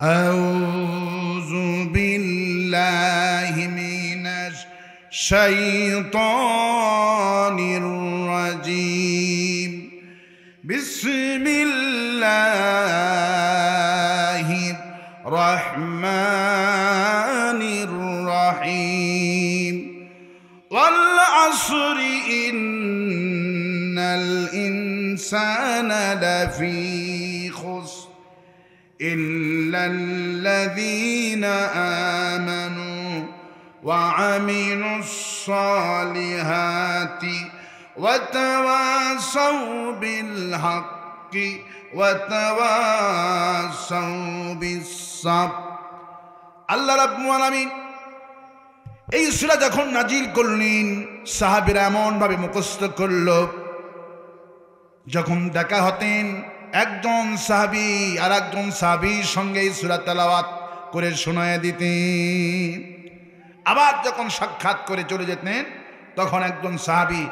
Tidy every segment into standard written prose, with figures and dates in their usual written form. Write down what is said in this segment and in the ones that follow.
আউযু বিল্লাহি মিনাশ শাইতানির রাজীম। বিসমিল্লাহির রহমানির রহিম। ওয়াল আসরি ইন্নাল ইনসানা লাফি খুসর ইল্লাল্লাযীনা আমানু ওয়া আমিলুস সালিহাতি ওয়া তাওয়াসাউ বিল হাক্কি ওয়া তাওয়াসাউ বিস সাবর। আল্লাহ রাব্বুল আলামিন এই সূরা যখন নাজিল করলেন, সাহাবীরা এমন ভাবে মুখস্থ করল, যখন দেখা হতেন একজন সাহাবী আর একজন সাহাবীর সঙ্গে এই সূরা তেলাওয়াত করে শোনায় দিতেন। আবার যখন সাক্ষাৎ করে চলে যেতেন, তখন একজন সাহাবী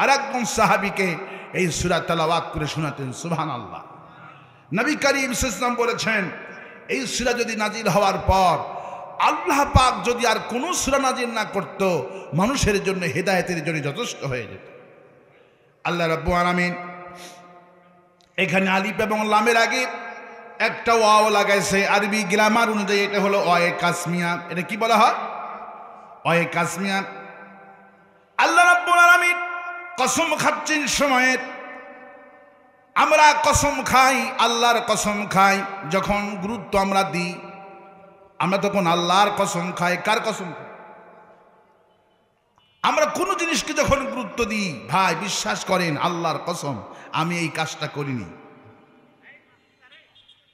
আর একজন সাহাবীকে এই সূরা তেলাওয়াত করে শোনাতেন। সুবহানাল্লাহ। নবী করিম সাল্লাল্লাহু আলাইহি ওয়াসাল্লাম বলেছেন, এই সূরা যদি নাজিল হওয়ার পর আল্লাহ পাক যদি আর কোনো সূরা নাজিল না করত, মানুষের জন্য হেদায়েতের জন্য যথেষ্ট হয়ে যেত। আল্লাহ রাব্বুল আলামিন এখানে আলিফ এবং লামের আগে একটা ওয়াও লাগাইছে। আরবি গ্রামার অনুযায়ী এটা হলো ওয়ে কাসমিয়া। এটা কি বলা হয়? ওয়ে কাসমিয়া। আল্লাহ রাব্বুল আলামিন কসম খাচ্ছেন সময়ে আমরা কসম খাই, আল্লাহর কসম খাই। যখন গুরুত্ব আমরা দিই, আমরা তখন আল্লাহর কসম খাই। কার কসম খাই? আমরা কোনো জিনিসকে যখন গুরুত্ব দিই, ভাই বিশ্বাস করেন আল্লাহর কসম আমি এই কাজটা করিনি।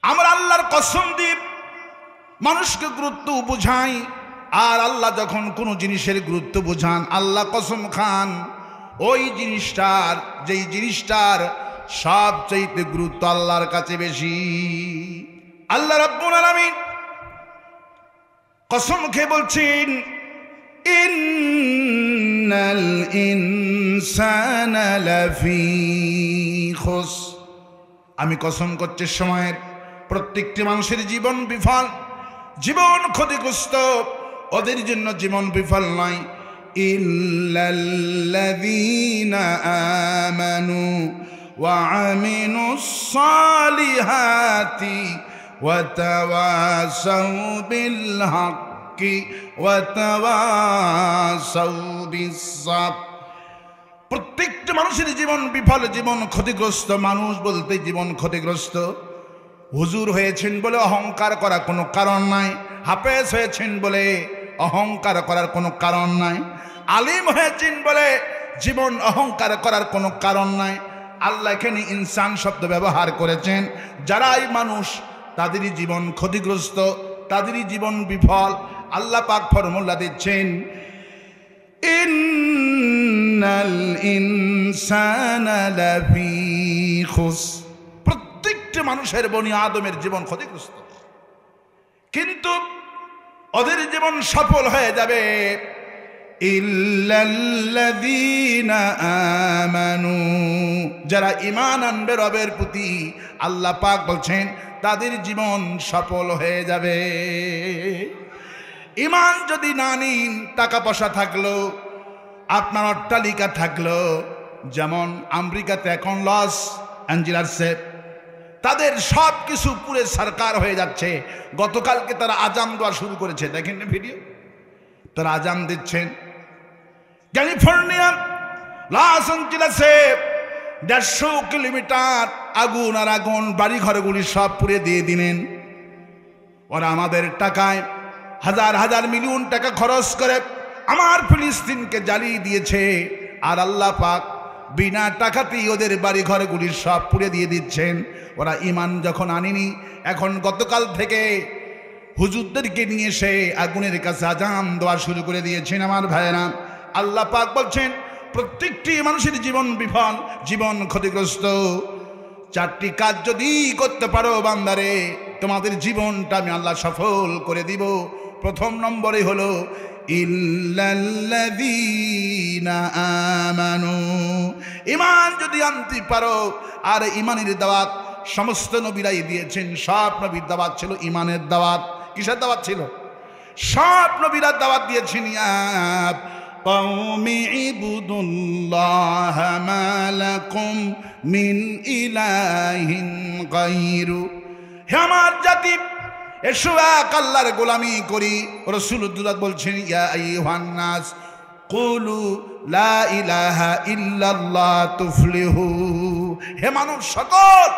আমরা আল্লাহর কসম দিই, মানুষকে গুরুত্ব বোঝাই। আর আল্লাহ যখন কোনো জিনিসের গুরুত্ব বোঝান, আল্লাহ কসম খান ওই জিনিসটার, যেই জিনিসটার সবচেয়ে গুরুত্ব আল্লাহর কাছে বেশি। আল্লাহ রাব্বুল আলামিন কসম খেয়ে বলছেন, ইন্নাল ইনসানা লাফি খুসর। আমি কসম করছি সময়ের প্রত্যেকটি মানুষের জীবন বিফল, জীবন ক্ষতিগ্রস্ত। ওদের জন্য জীবন বিফল নয়। ইল্লাল্লাযীনা আমানু ওয়া আমিলুস সালিহাতি ওয়া তাওয়াসাউ বিল হাক্কি ওয়া তাওয়াসাউ বিস সাবর। প্রত্যেকটা মানুষের জীবন বিফল, জীবন ক্ষতিগ্রস্ত। মানুষ বলতে জীবন ক্ষতিগ্রস্ত। হুজুর হয়েছেন বলে অহংকার করার কোনো কারণ নাই। হাফেজ হয়েছেন বলে অহংকার করার কোনো কারণ নাই। আলিম হয়েছেন বলে জীবন অহংকার করার কোনো কারণ নাই। আল্লাহ এখানে ইনসান শব্দ ব্যবহার করেছেন। যারাই মানুষ তাদেরই জীবন ক্ষতিগ্রস্ত, তাদেরই জীবন বিফল। আল্লাহ পাক ফর্মুলা দিচ্ছেন, ইন্নাল ইনসানা লাফি খুসর। প্রত্যেকটা মানুষের বনি আদমের জীবন ক্ষতিগ্রস্ত, কিন্তু ওদের জীবন সফল হয়ে যাবে। ইল্লাল্লাযীনা আমানু, যারা ঈমান আনবে রবের প্রতি, আল্লাহ পাক বলছেন তাদের জীবন সফল হয়ে যাবে। ঈমান যদি না নিন, টাকা পয়সা থাকলো, আপনার অট্টালিকা থাকলো, যেমন আমেরিকাতে এখন লস অ্যাঞ্জেলেসে তাদের সব কিছু পুরে সরকার হয়ে যাচ্ছে। গতকালকে তারা আজান দেওয়া শুরু করেছে, দেখেন না ভিডিও? তারা আজান দিচ্ছেন। ক্যালিফোর্নিয়া লস অ্যাঞ্জেলেসে 150 কিলোমিটার আগুন আর আগুন, বাড়ি ঘরগুলি সব পুড়ে দিয়ে দিলেন। ওরা আমাদের টাকায় হাজার হাজার মিলিয়ন টাকা খরচ করে আমার ফিলিস্তিনকে জ্বালিয়ে দিয়েছে। আর আল্লাহ পাক বিনা টাকাতেই ওদের বাড়ি ঘরগুলি সব পুড়ে দিয়ে দিচ্ছেন। ওরা ঈমান যখন আনেনি, এখন গতকাল থেকে হুজুরদেরকে নিয়ে এসে আগুনের কাছে আজান দেওয়া শুরু করে দিয়েছেন। আমার ভাইয়েরা, আল্লাহ পাক বলছেন প্রত্যেকটি মানুষের জীবন বিফল, জীবন ক্ষতিগ্রস্ত। 4টি কাজ যদি করতে পারো বান্দারে, তোমাদের জীবনটা আমি আল্লাহ সফল করে দিব। প্রথম নম্বরে হলো ইল্লাল্লাযীনা আমানু। ঈমান যদি আনতে পারো, আর ঈমানের দাওয়াত সমস্ত নবীরাই দিয়েছেন। সব নবীর দাওয়াত ছিল ইমানের দাওয়াত। কিসের দাওয়াত ছিল? সব নবীরা দাওয়াত দিয়েছেন ইয়া কওমি ইবুদুল্লাহ মা লাকুম মিন ইলাহিন গায়রু। হে আমার জাতি, এসো এক আল্লাহর গোলামি করি। রাসূলুল্লাহ বলছেন ইয়া আইয়ুহান নাস কুলু লা ইলাহা ইল্লাল্লাহ তুফলিহু। হে মানব সকল,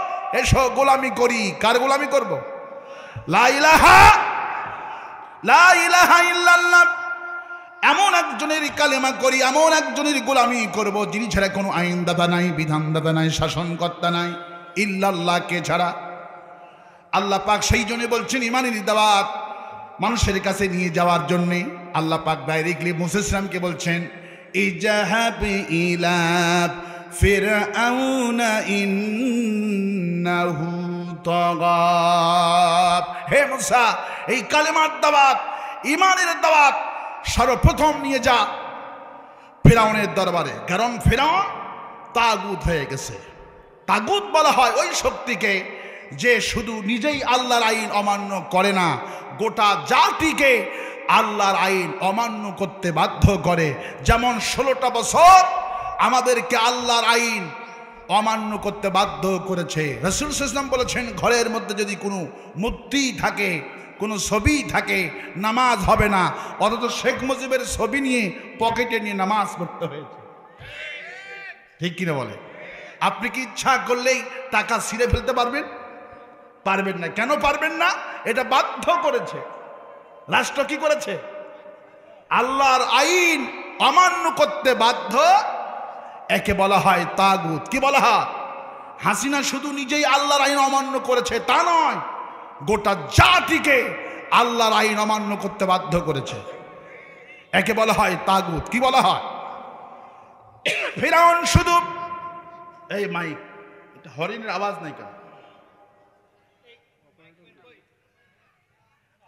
এসো গোলামি করি। কার গোলামি করব? লা ইলাহা ইল্লাল্লাহ, এমন একজনের কালেমা করি, এমন একজনের গোলামি করব যিনি ছাড়া কোনো আইনদাতা নাই, বিধানদাতা নাই, শাসনকর্তা নাই, ইল্লাল্লাহকে ছাড়া। আল্লাহ পাক সেই জন্য বলছেন ইমানের দাওয়াত মানুষের কাছে নিয়ে যাওয়ার জন্যে আল্লাহ পাক ডাইরেক্টলি মুসা ইসলামকে বলছেন ইজাহাব ইলা ফিরআউনা ইন্নাহু তাগা। হে মুসা, এই কালেমার দাওয়াত, ইমানের দাওয়াত সর্বপ্রথম নিয়ে যা ফিরআউনের দরবারে। কারণ ফিরআউন তাগুত হয়ে গেছে। তাগুত বলা হয় ওই শক্তিকে যে শুধু নিজেই আল্লাহর আইন অমান্য করে না, গোটা জাতিকে আল্লাহর আইন অমান্য করতে বাধ্য করে। যেমন 16টা বছর আমাদেরকে আল্লাহর আইন অমান্য করতে বাধ্য করেছে। রাসূল সাল্লাল্লাহু আলাইহি ওয়াসাল্লাম বলেছেন ঘরের মধ্যে যদি কোনো মূর্তি থাকে, কোনো ছবি থাকে, নামাজ হবে না। অথচ শেখ মুজিবের ছবি নিয়ে পকেটে নিয়ে নামাজ পড়তে হয়েছে। ঠিক কিনা বলে? আপনি কি ইচ্ছা করলেই টাকা ছিঁড়ে ফেলতে পারবেন? পারবেন না। কেন পারবেন না? এটা বাধ্য করেছে রাষ্ট্র। কি করেছে? আল্লাহর আইন অমান্য করতে বাধ্য। একে বলা হয় তাগুত। কি বলা হয়? হাসিনা শুধু নিজেই আল্লাহর আইন অমান্য করেছে তা নয়, গোটা জাতিকে আল্লাহর আইন অমান্য করতে বাধ্য করেছে। একে বলা হয় তাগুত। কি বলা হয়? ফিরআউন শুধু এই মাইক, এটা হরিণের আওয়াজ নাই কেন?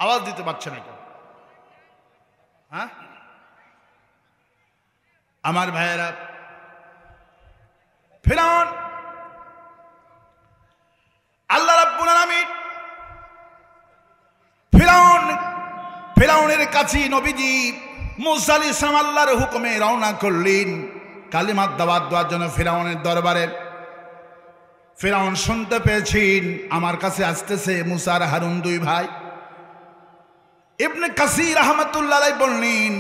আওয়াজ দিতে পারছে না কেন? হ্যাঁ আমার ভাইয়েরা, ফিরআউন আল্লাহ রাব্বুল আলামিন ফিরআউনের কাছে নবীজি মুসা আলাইহিস সালাম আল্লাহর হুকুমে রওনা করলেন কালিমার দাওয়াত দেওয়ার জন্য ফিরআউনের দরবারে। ফিরআউন শুনতে পেয়েছেন আমার কাছে আসতেছে মুসা আর হারুন, দুই ভাই। ইবনে কাসির রাহমাতুল্লাহ আলাইহি বললেন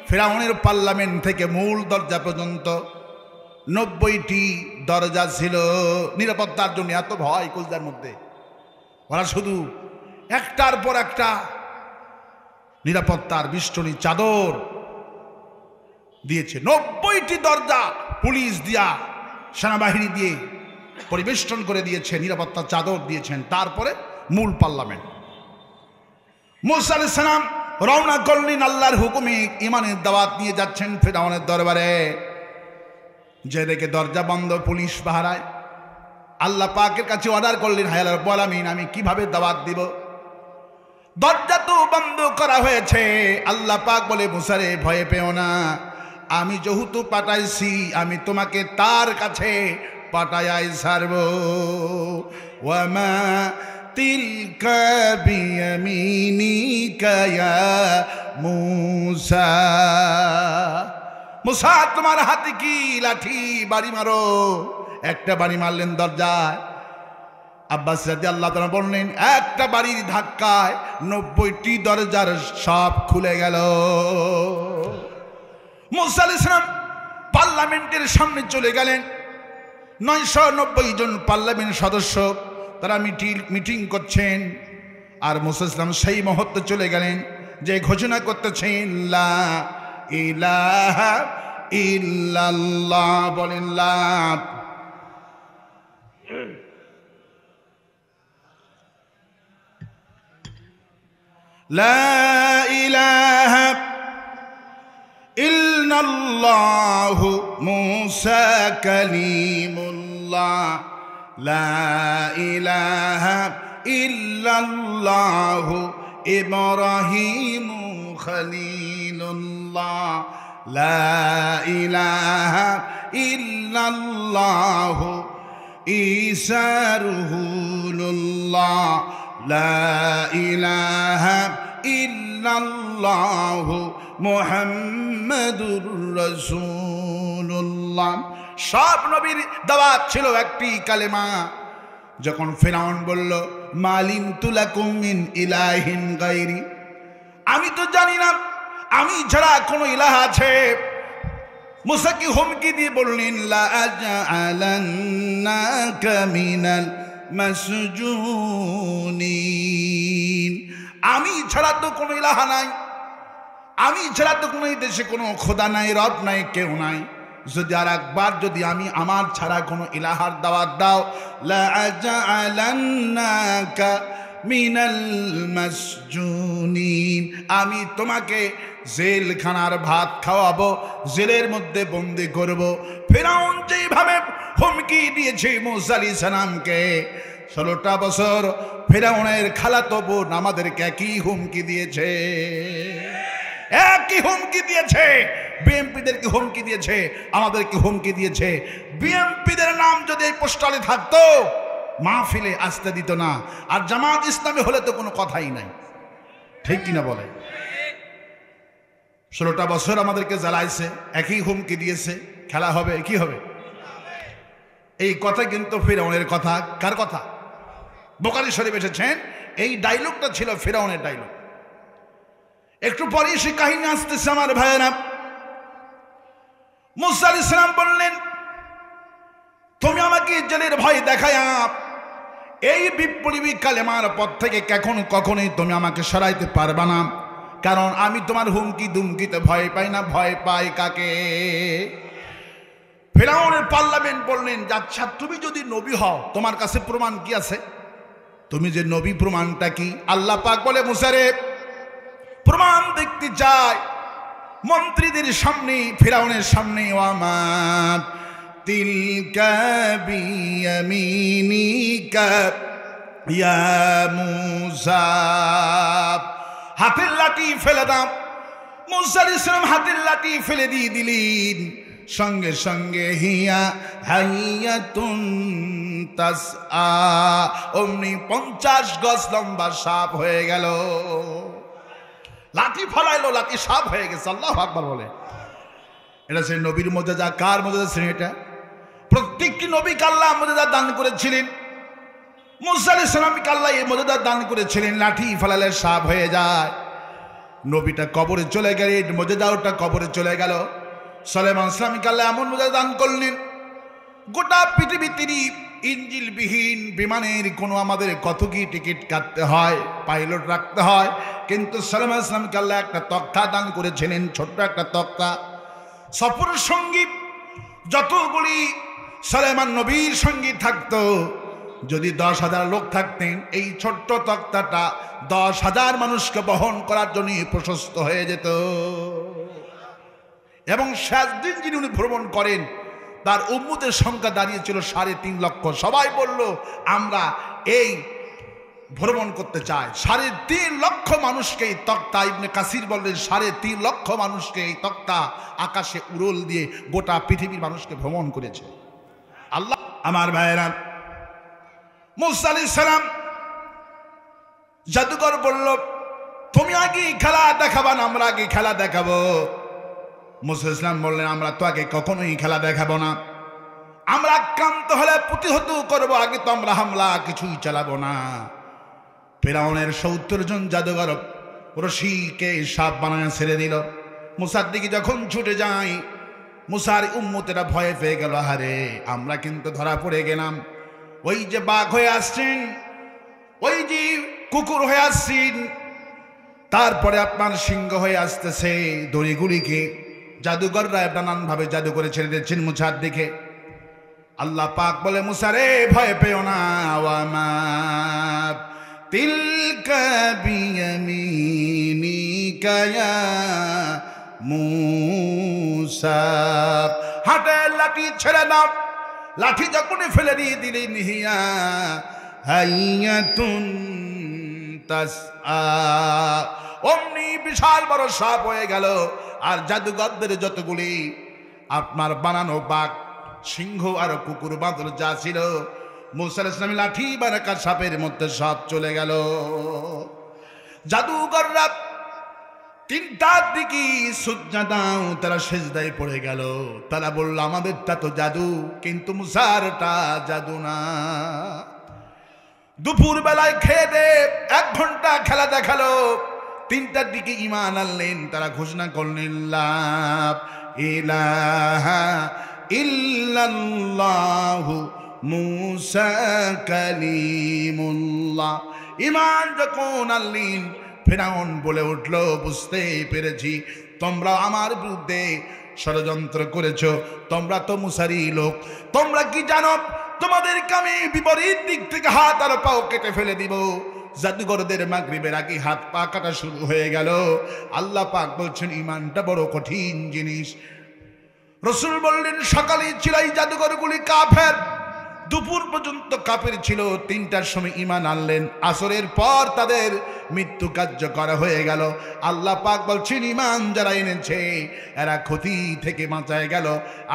ফিরআউনের পার্লামেন্ট থেকে মূল দরজা পর্যন্ত 90টি দরজা ছিল নিরাপত্তার জন্য। এত ভয় কলজার মধ্যে, ওরা শুধু একটার পর একটা নিরাপত্তার বিষ্টনী চাদর দিয়েছে। 90টি দরজা পুলিশ দিয়া, সেনাবাহিনী দিয়ে পরিবেষ্টন করে দিয়েছে, নিরাপত্তার চাদর দিয়েছেন। তারপরে মূল পার্লামেন্ট। মুসা আলাইহিস সালাম রওনা করলেন আল্লাহর হুকুমে, ইমানের দাওয়াত নিয়ে যাচ্ছেন ফিরআউনের দরবারে। যে দেখে দরজা বন্ধ, পুলিশ পাহারায়। আল্লাহ পাকের কাছে অর্ডার করলেন হায় আল্লাহ রাব্বুল আলামিন, আমি কিভাবে দাওয়াত দিব? দরজা তো বন্ধ করা হয়েছে। আল্লাহ পাক বলে মুসা রে ভয় পেও না, আমি যেহেতু পাঠাইছি আমি তোমাকে তার কাছে পাঠাই ছাড়ব। ওয়ামা তিলকা বিয়ামিনিকা ইয়া মুসা। মুসা তোমার হাতে কি? লাঠি, বাড়ি মারো। একটা বাড়ি মারলেন দরজায়। আব্বাস রাদিয়াল্লাহু তাআলা বললেন একটা বাড়ির ধাক্কায় 90টি দরজার সব খুলে গেল। মুসা আলাইহিস সালাম পার্লামেন্টের সামনে চলে গেলেন। 990 জন পার্লামেন্ট সদস্য, তারা মিটিং করছেন। আর মুসা আলাইহিস সালাম সেই মুহূর্তে চলে গেলেন যে ঘোষণা করতেছেন লা ইলাহা ইল্লাল্লাহ। বলেন লা ইলাহা ইল্লাল্লাহ মুসা কালিমুল্লাহ। লা ইলাহা ইল্লাল্লাহ ইব্রাহিম খলিলুল্লাহ। লা ইলাহা ইল্লাল্লাহ ঈসা রুহুল্লাহ লা ইলাহা ইল্লাল্লাহু মুহাম্মাদুর রাসূলুল্লাহ। সব নবীর দাওয়াত ছিল একটি কালেমা। যখন ফিরআউন বলল মালিমতু লাকুম মিন ইলাহিন গায়রি, আমি তো জানি না আমি ছাড়া কোনো ইলাহ আছে, মুসাকে হুমকি দিয়ে বললেন লা আজআলান্নাকা মিনাল মাসজুনিন, আমি ছাড়া তো কোনো ইলাহ নাই, আমি ছাড়া তো কোনো দেশে কোনো খোদা নাই, রব নাই, কেউ নাই। যদি আর একবার যদি আমি আমার ছাড়া কোনো ইলাহার দাওয়াত দাও, লা আজআলান্নাকা মিনাল মাসজুনিন, আমি তোমাকে জেলখানার ভাত খাওয়াবো, জেলের মধ্যে বন্দি করব। ফিরআউন যেভাবে হুমকি দিয়েছে মূসা আলাইহিস সালামকে, 16টা বছর ফিরআউনের খালাতো বোন আমাদেরকে একই হুমকি দিয়েছে, একই হুমকি দিয়েছে। বিএমপিদেরকে হুমকি দিয়েছে, আমাদেরকে হুমকি দিয়েছে। বিএমপিদের নাম যদি এই পোস্টালে থাকতো মাহফিলে আসতে দিত না, আর জামাত ইসলামী হলে তো কোনো কথাই নাই, ঠিক কিনা বলে? 16টা বছর আমাদেরকে জ্বালাইছে, একই হুমকি দিয়েছে, খেলা হবে, কি হবে? এই কথা কিন্তু ফিরআউনের কথা। কার কথা? বুখারী শরীফ এসেছেন, এই ডায়লগটা ছিল ফিরআউনের ডায়লগ। একটু পরে সে কাহিনী আসতেছে আমার ভাইয়েরা। মূসা আলাইহিস সালাম বললেন তুমি আমাকে জেলের ভয় দেখায়া এই বিপ্লবী কালেমার পথ থেকে কখনোই তুমি আমাকে সরাইতে পারবা না, কারণ আমি তোমার হুমকি দুমকিতে ভয় পাই না, ভয় পাই কাকে? ফিরআউনের পার্লামেন্ট বললেন আচ্ছা তুমি যদি নবী হও তোমার কাছে প্রমাণ কি আছে? তুমি যে নবী প্রমাণটা কি? আল্লাহ পাক বলে মূসা রে প্রমাণ দেখতে চাই। মন্ত্রীদের সামনে, ফিরআউনের সামনে, ওয়ামা তিলকা বিয়ামিনিকা ইয়া মূসা, হাতের লাঠি ফেলে দাও। মূসা আলাইহিস সালাম হাতের লাঠি ফেলে দিয়ে দিলেন, সঙ্গে সঙ্গে হিয়া হাইয়াতুন তাসআ, অমনি 50 গজ লম্বা সাপ হয়ে গেল। লাঠি ফলাইলো, লাঠি সাপ হয়ে গেছে। আল্লাহু আকবার বলে। এটা সেই নবীর মুজিজা। কার মুজিজা ছিল এটা? প্রত্যেকটি নবীকে আল্লাহ মুজিজা দান করেছিলেন। মূসা আলাইহিস সালামকে আল্লাহ এই মুজিজা দান করেছিলেন, লাঠি ফেলালে সাপ হয়ে যায়। নবীটা কবরে চলে গেলেন, মুজিজাটা কবরে চলে গেল। সুলাইমান ইসলামকে আল্লাহ এমন মুজিজা দান করলেন, গোটা পৃথিবীতে ইঞ্জিলবিহীন বিমানের কোনো আমাদের কত কি টিকিট কাটতে হয়, পাইলট রাখতে হয়, কিন্তু সুলাইমান ইসলামকে আল্লাহ একটা তক্তা দান করেছিলেন, ছোট্ট একটা তক্তা। সফর সঙ্গী যতগুলি সুলাইমান নবীর সঙ্গী থাকতো, যদি 10,000 লোক থাকতেন, এই ছোট্ট তক্তাটা 10,000 মানুষকে বহন করার জন্য প্রশস্ত হয়ে যেত। এবং শেষ দিন যিনি উনি ভ্রমণ করেন, তার উম্মতের সংখ্যা দাঁড়িয়েছিল 3.5 লক্ষ। সবাই বলল আমরা এই ভ্রমণ করতে চাই। 3.5 লক্ষ মানুষকে এই তক্তা, ইবনে কাসির বললেন 3.5 লক্ষ মানুষকে এই তক্তা আকাশে উড়োল দিয়ে গোটা পৃথিবীর মানুষকে ভ্রমণ করেছে। আল্লাহ আমার ভাইয়েরা, মূসা আলাইহিস সালাম জাদুকর বলল তুমি আগে খেলা দেখাবা না আমরা আগে খেলা দেখাবো? মূসা আলাইহিস সালাম বললেন আমরা তো আগে কখনোই খেলা দেখাবো না, আমরা আক্রান্ত হলে প্রতিহত করবো, আগে তো আমরা হামলা কিছুই চালাবো না। ফিরআউনের 70 জন জাদুকর রশিকে সাপ বানায় ছেড়ে দিল। মূসার দিকে যখন ছুটে যায়, মূসার উম্মতেরা ভয়ে পেয়ে গেল, আরে আমরা কিন্তু ধরা পড়ে গেলাম। ওই যে বাঘ হয়ে আসছেন, ওই যে কুকুর হয়ে আসছেন, তারপরে আপনার সিংহ হয়ে আসতেছে। দড়িগুলিকে জাদুকররা নানানভাবে জাদু করে ছেড়ে দিচ্ছেন মূসার দিকে। আল্লাহ পাক বলে মূসা রে ভয় পেও না, ওয়ামা তিলকা বিয়ামিনিকা ইয়া মূসা, হাতের লাঠি ছেড়ে দাও। লাঠি যখনই ফেলে দিয়ে দিলেন, হিয়া হাইয়াতুন তাসআ, অমনি বিশাল বড় সাপ হয়ে গেল। আর জাদুকরদের যতগুলি আপনার বানানো বাঘ, সিংহ আর কুকুর বাঁদর যা ছিল মুসা আলাইহিস সালামের লাঠি বারাকা সাপের মধ্যে সব চলে গেল। জাদুকররা তিনটার দিকে সুজদাও তারা সেজদায় পড়ে গেল। তারা বলল আমাদেরটা তো জাদু, কিন্তু মুসারটা জাদু না। দুপুর বেলায় খেয়ে দে 1 ঘন্টা খেলা দেখালো, 3টার দিকে ঈমান আনলেন। তারা ঘোষণা করলেন লা ইলাহা ইল্লাল্লাহু মুসা কালিমুল্লাহ। ঈমান যখন আনলেন, ফিরআউন বলে উঠল বুঝতেই পেরেছি তোমরা আমার বিরুদ্ধে ষড়যন্ত্র করেছো, তোমরা তো মুসারই লোক। তোমরা কি জানো তোমাদেরকে আমি বিপরীত দিক থেকে হাত আর পাও কেটে ফেলে দিব। জাদুঘরদের মাগরিবের আগে হাত পা কাটা শুরু হয়ে গেল। আল্লাহ পাক বলছেন ঈমানটা বড় কঠিন জিনিস। রাসূল বললেন সকালে ছিল এই জাদুঘরগুলি কাফের, দুপুর পর্যন্ত কাফের ছিল, 3টার সময় ঈমান আনলেন, আসরের পর তাদের মৃত্যু কার্য করা হয়ে গেল। আল্লাহ পাক বলছেন ঈমান যারা এনেছে এরা ক্ষতি থেকে বাঁচায় গেল,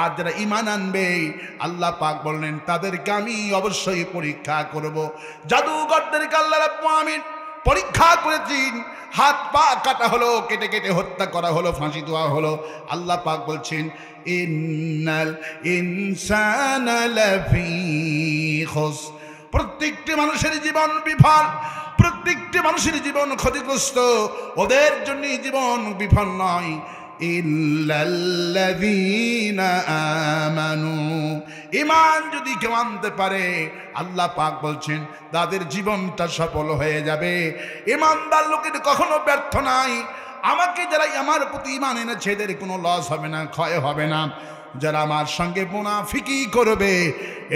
আর যারা ঈমান আনবে আল্লাহ পাক বললেন তাদেরকে আমি অবশ্যই পরীক্ষা করব। জাদুঘরদেরকে আল্লাহ রাব্বুল আমিন পরীক্ষা করেছেন, হাত পা কাটা হলো, কেটে কেটে হত্যা করা হলো, ফাঁসি দেওয়া হলো। আল্লাহ পাক বলছেন ইন্নাল ইনসানা লাফি খুসর, প্রত্যেকটি মানুষের জীবন বিফল, প্রত্যেকটি মানুষের জীবন ক্ষতিগ্রস্ত, ওদের জন্য জীবন বিফল নয়। ইল্লাল্লাযীনা আমানু, ঈমান যদি কেউ আনতে পারে আল্লাহ পাক বলছেন তাদের জীবনটা সফল হয়ে যাবে। ঈমানদার লোকের কখনো ব্যর্থ নাই। আমাকে যারা আমার প্রতি ঈমান এনেছে এদের কোনো লস হবে না, ক্ষয় হবে না। যারা আমার সঙ্গে মুনাফিকি করবে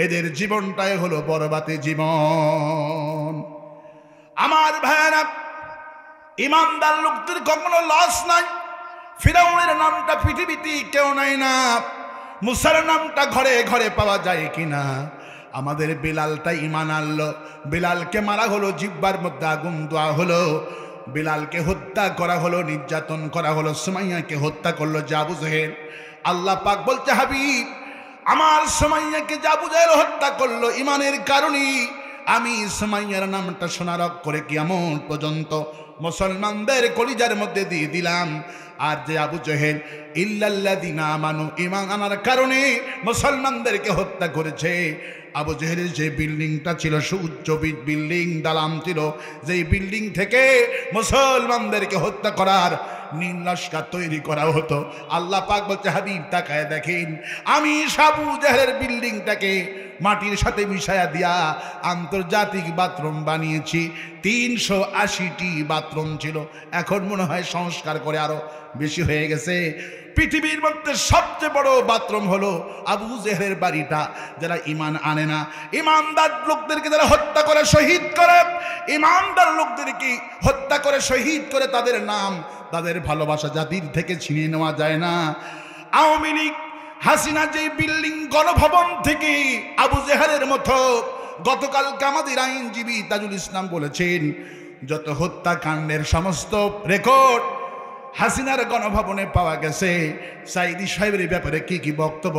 এদের জীবনটাই হলো বরবাদে জীবন। আমার ভাইয়েরা, ঈমানদার লোকদের কখনো লস নাই। ফিরআউনের নামটা পৃথিবীতে কেউ নাই না, মুসার নামটা ঘরে ঘরে পাওয়া যায় কিনা। আমাদের বিলালটা ঈমান আনলো, বিলালকে মারা হলো, জিহ্বার মধ্যে আগুন দেওয়া হলো, বিলালকে হত্যা করা হলো, নির্যাতন করা হলো, সুমাইয়াকে হত্যা করলো আবু জেহেল। আল্লাহ পাক বলতে হাবিব আমার সুমাইয়াকে আবু জেহেল হত্যা করলো ঈমানের কারণে, আমি সুমাইয়ার নামটা শোনার করে কিয়ামত পর্যন্ত মুসলমানদের কলিজার মধ্যে দিয়ে দিলাম। আর যে আবু জেহেল ইল্লাল্লাযীনা আমানু, ঈমান আনার কারণে মুসলমানদেরকে হত্যা করেছে। আবু জেহেলের যে বিল্ডিংটা ছিল সুউচ্চ বিল্ডিং, দালান ছিল, যেই বিল্ডিং থেকে মুসলমানদেরকে হত্যা করার নীল লস্কর তৈরি করা হতো। আল্লাহ পাক বলছে হাবিব তাকায় দেখেন, আমি আবু জেহেলের বিল্ডিংটাকে মাটির সাথে মিশায়া দিয়া আন্তর্জাতিক বাথরুম বানিয়েছি। 380টি বাথরুম ছিল, এখন মনে হয় সংস্কার করে আরো বেশি হয়ে গেছে। পৃথিবীর মধ্যে সবচেয়ে বড় বাথরুম হলো আবু জেহেলের বাড়িটা। যারা ঈমান আনে না, ঈমানদার লোকদেরকে যারা হত্যা করে শহীদ করে, ঈমানদার লোকদেরকে হত্যা করে শহীদ করে, তাদের নাম তাদের ভালোবাসা জাতির থেকে ছিনিয়ে নেওয়া যায় না। আওয়ামী লীগ হাসিনা যে বিল্ডিং গণভবন থেকে আবু জেহেলের মতো, গতকালকে আমাদের আইনজীবী তাজুল ইসলাম বলেছেন যত হত্যাকাণ্ডের সমস্ত রেকর্ড হাসিনার গণভবনে পাওয়া গেছে। সাইদি সাহেবের ব্যাপারে কি কি বক্তব্য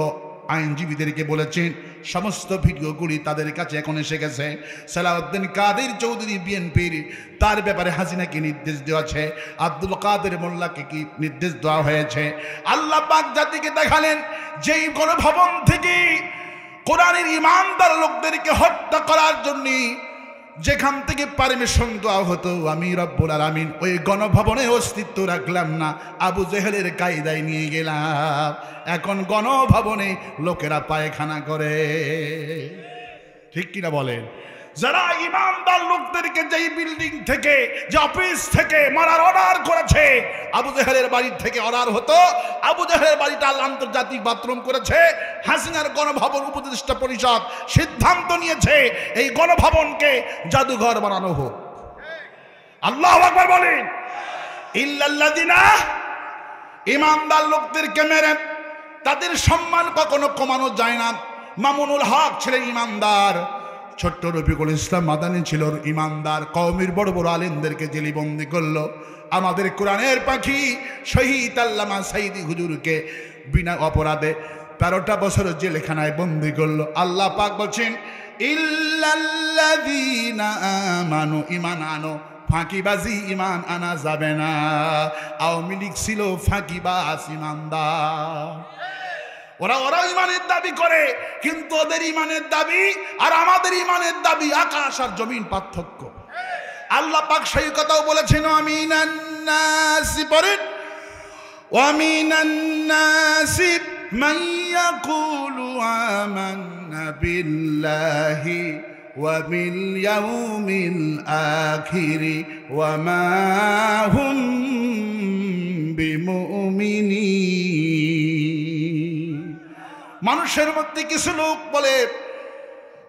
আইনজীবীদেরকে বলেছেন, সমস্ত ভিডিওগুলি তাদের কাছে এখন এসে গেছে। সালাউদ্দিন কাদের চৌধুরী বিএনপির, তার ব্যাপারে হাসিনাকে নির্দেশ দেওয়া আছে, আব্দুল কাদের মোল্লাকে কি নির্দেশ দেওয়া হয়েছে। আল্লাহ পাক জাতিকে দেখালেন যেই গণভবন থেকে কোরআনের ঈমানদার লোকদেরকে হত্যা করার জন্য যেখান থেকে পারমিশন দেওয়া হতো, আমি রব্বুল আলামিন ওই গণভবনে অস্তিত্ব রাখলাম না, আবু জেহেলের কায়দায় নিয়ে গেলাম। এখন গণভবনে লোকেরা পায়খানা করে, ঠিক কিনা বলেন? যারা ঈমানদার লোকদেরকে যেই বিল্ডিং থেকে, যে অফিস থেকে মারার অর্ডার করেছে, আবু জেহেলের বাড়ি থেকে অর্ডার হতো, আবু জেহেলের বাড়িটা আন্তর্জাতিক বাথরুম করেছে। হাসিনার গণভবন উপদেষ্টা পরিষদ সিদ্ধান্ত নিয়েছে এই গণভবনকে জাদুঘর বানানো হোক। আল্লাহু আকবার বলেন। ইল্লাল্লাযিনা, ঈমানদার লোকদেরকে মেরে তাদের সম্মান কখনো কমানো যায় না। মামুনুল হক ছিলেন ঈমানদার, ছোট্ট রফিকুল ইসলাম মাদানী ছিল ঈমানদার, কওমের বড় বড় আলেমদেরকে জেলবন্দি করলো। আমাদের কোরআনের পাখি শহীদ আল্লামা সাইদি হুজুরকে বিনা অপরাধে 13টা বছর জেলখানায় বন্দী করলো। আল্লাহ পাক বলছেন ইল্লাল্লাযীনা আমানু, ঈমান আনো, ফাঁকিবাজি ঈমান আনা যাবে না। আওয়ামী লীগ ছিল ফাঁকিবাজ ঈমানদার। ওরা ঈমানের দাবি করে, কিন্তু ওদের ঈমানের দাবি আর আমাদের ঈমানের দাবি আকাশ আর জমিন পার্থক্য। আল্লাহ পাক সেই কথাও বলেছেন আমিনান নাসি, পড়েন ওয়ামিনান নাসি মান ইয়াকুলু আমান্না বিল্লাহি ওয়া বিল ইয়াউমিল আখিরি ওয়া মা হুম বিমুমিনিন। মানুষের মধ্যে কিছু লোক বলে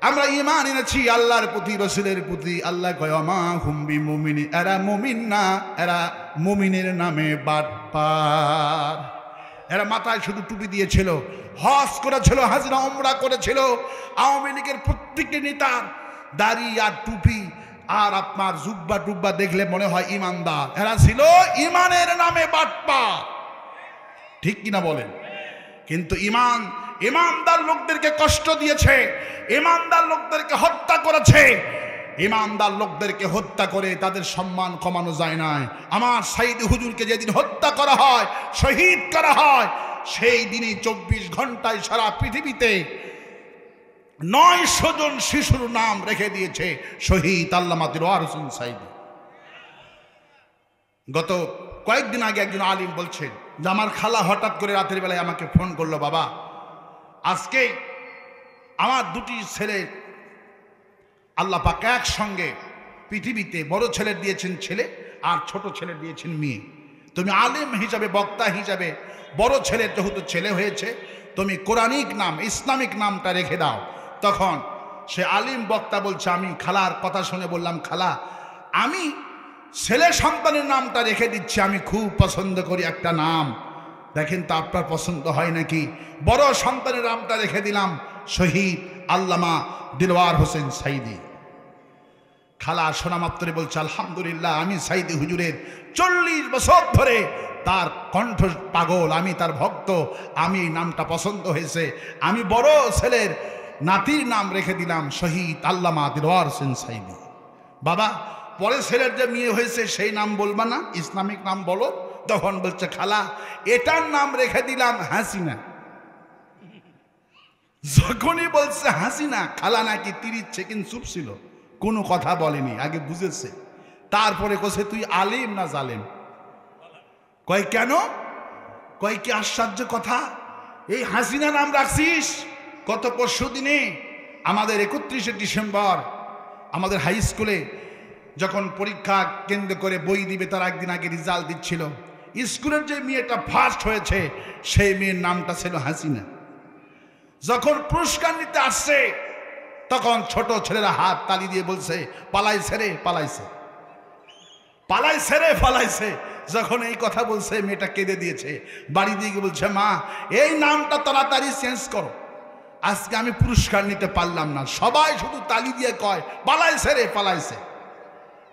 আমরা ঈমান এনেছি আল্লাহর প্রতি, রাসূলের প্রতি। আল্লাহ কয় মা হুম বিমুমিনিন, এরা মুমিন না, এরা মুমিনের নামে বাটপার। এরা মাথায় শুধু টুপি দিয়েছিল, হজ করেছিল, হাজরা উমরা করেছিল। আওয়ামী লীগের প্রত্যেকটি নেতার দাড়ি আর টুপি আর আপনার জুব্বা টুব্বা দেখলে মনে হয় ঈমানদার। এরা ছিল ঈমানের নামে বাটপার, ঠিক কিনা বলেন? কিন্তু ঈমানদার লোকদেরকে কষ্ট দিয়েছে, ঈমানদার লোকদেরকে হত্যা করেছে। ঈমানদার লোকদেরকে হত্যা করে তাদের সম্মান কমানো যায় না। আমার সাইদি হুজুরকে যেদিন হত্যা করা হয়, শহীদ করা হয়, সেই দিনই 24 ঘন্টায় সারা পৃথিবীতে 900 জন শিশুর নাম রেখে দিয়েছে শহীদ আল্লামা দিলওয়ার হোসেন সাইদি। গত কয়েকদিন আগে একজন আলিম বলছেন যে আমার খালা হঠাৎ করে রাতের বেলায় আমাকে ফোন করলো, বাবা আজকে আমার দুটি ছেলে আল্লাহ পাক একসঙ্গে পৃথিবীতে, বড় ছেলের দিয়েছেন ছেলে আর ছোট ছেলের দিয়েছেন মেয়ে। তুমি আলেম হিসাবে, বক্তা হিসাবে, বড় ছেলের যেহেতু ছেলে হয়েছে, তুমি কোরআনিক নাম, ইসলামিক নামটা রেখে দাও। তখন সে আলিম বক্তা বলছে, আমি খালার কথা শুনে বললাম, খালা আমি ছেলে সন্তানের নামটা রেখে দিচ্ছি, আমি খুব পছন্দ করি একটা নাম, দেখেন তো আপনার পছন্দ হয় নাকি? বড় সন্তানের নামটা রেখে দিলাম শহীদ আল্লামা দিলওয়ার হোসেন সাইদি। খালা শোনা মাত্রই বলছে আলহামদুলিল্লাহ, আমি সাইদি হুজুরের 40 বছর ধরে তার কণ্ঠ পাগল, আমি তার ভক্ত, আমি নামটা পছন্দ হয়েছে, আমি বড় ছেলের নাতির নাম রেখে দিলাম শহীদ আল্লামা দিলওয়ার হোসেন সাইদি। বাবা পরে ছেলের যে মেয়ে হয়েছে সেই নাম বলবা না, ইসলামিক নাম বলো। তখন বলছে খালা এটার নাম রেখে দিলাম হাসিনা। যখনই বলছে হাসিনা, খালা নাকি 30 সেকেন্ড চুপ ছিল, কোনো কথা বলেনি, আগে বুঝেছে। তারপরে কইছে তুই আলিম না জালেম? কয় কেন? কয় কি আশ্চর্য কথা, এই হাসিনা নাম রাখছিস? গত পরশু দিনে আমাদের 31শে ডিসেম্বর আমাদের হাই স্কুলে যখন পরীক্ষা কেন্দ্র করে বই দিবে, তার একদিন আগে রেজাল্ট দিচ্ছিল, স্কুলের যে মেয়েটা ফার্স্ট হয়েছে সেই মেয়ের নামটা ছিল হাসিনা। যখন পুরস্কার নিতে আসছে তখন ছোট ছেলেরা হাত তালি দিয়ে বলছে পালাইছে রে পালাইছে, পালাইছে রে পালাইছে। যখন এই কথা বলছে মেয়েটা কেঁদে দিয়েছে, বাড়ি দিয়ে গিয়ে বলছে মা এই নামটা তাড়াতাড়ি চেঞ্জ করো, আজকে আমি পুরস্কার নিতে পারলাম না। সবাই শুধু তালি দিয়ে কয় পালাইছে রে পালাইছে।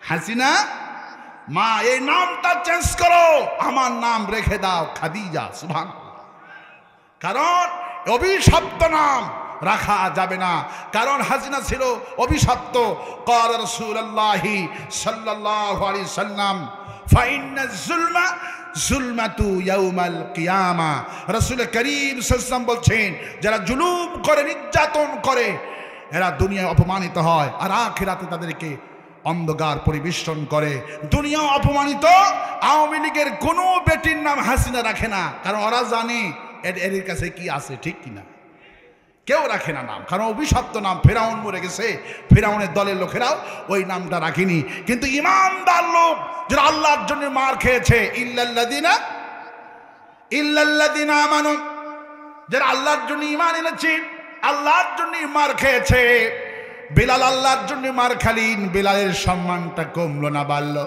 হাসিনা মা এই নামটা চেঞ্জ করো, আমার নাম রেখে দাও খাদিজা। সুবহানাল্লাহ। কারণ অভিশপ্ত নাম রাখা যাবে না, কারণ হাসিনা ছিল অভিশপ্ত। ক্বাল রাসূলুল্লাহি সাল্লাল্লাহু আলাইহি সাল্লাম ফাইন্নাজ যুলমা যুলমাতু ইয়াউমাল কিয়ামা। রাসূল করিম সাল্লাল্লাহু আলাইহি ওয়াসাল্লাম বলছেন যারা জুলুম করে, নির্যাতন করে, এরা দুনিয়ায় অপমানিত হয় আর আখিরাতে তাদেরকে অন্ধকার পরিবেষ্টন করে। দুনিয়া অপমানিত। আওয়ামী লীগের কোনো বেটির নাম হাসিনা রাখে না, কারণ ওরা জানে এর কাছে কি আছে, ঠিক কিনা? কেউ রাখে না নাম, কারণ অভিশপ্ত নাম। ফেরাউন মরে গেছে, ফেরাউনের দলের লোকেরাও ওই নামটা রাখেনি। কিন্তু ইমানদার লোক যারা আল্লাহর জন্য মার খেয়েছে, ইল্লাল্লাযিনা আমানু, যারা আল্লাহর জন্য ঈমান এনেছে, আল্লাহর জন্য মার খেয়েছে। বেলাল আল্লাহর জন্য মার খালিন, বেলালের সম্মানটা কমলো না বাড়লো?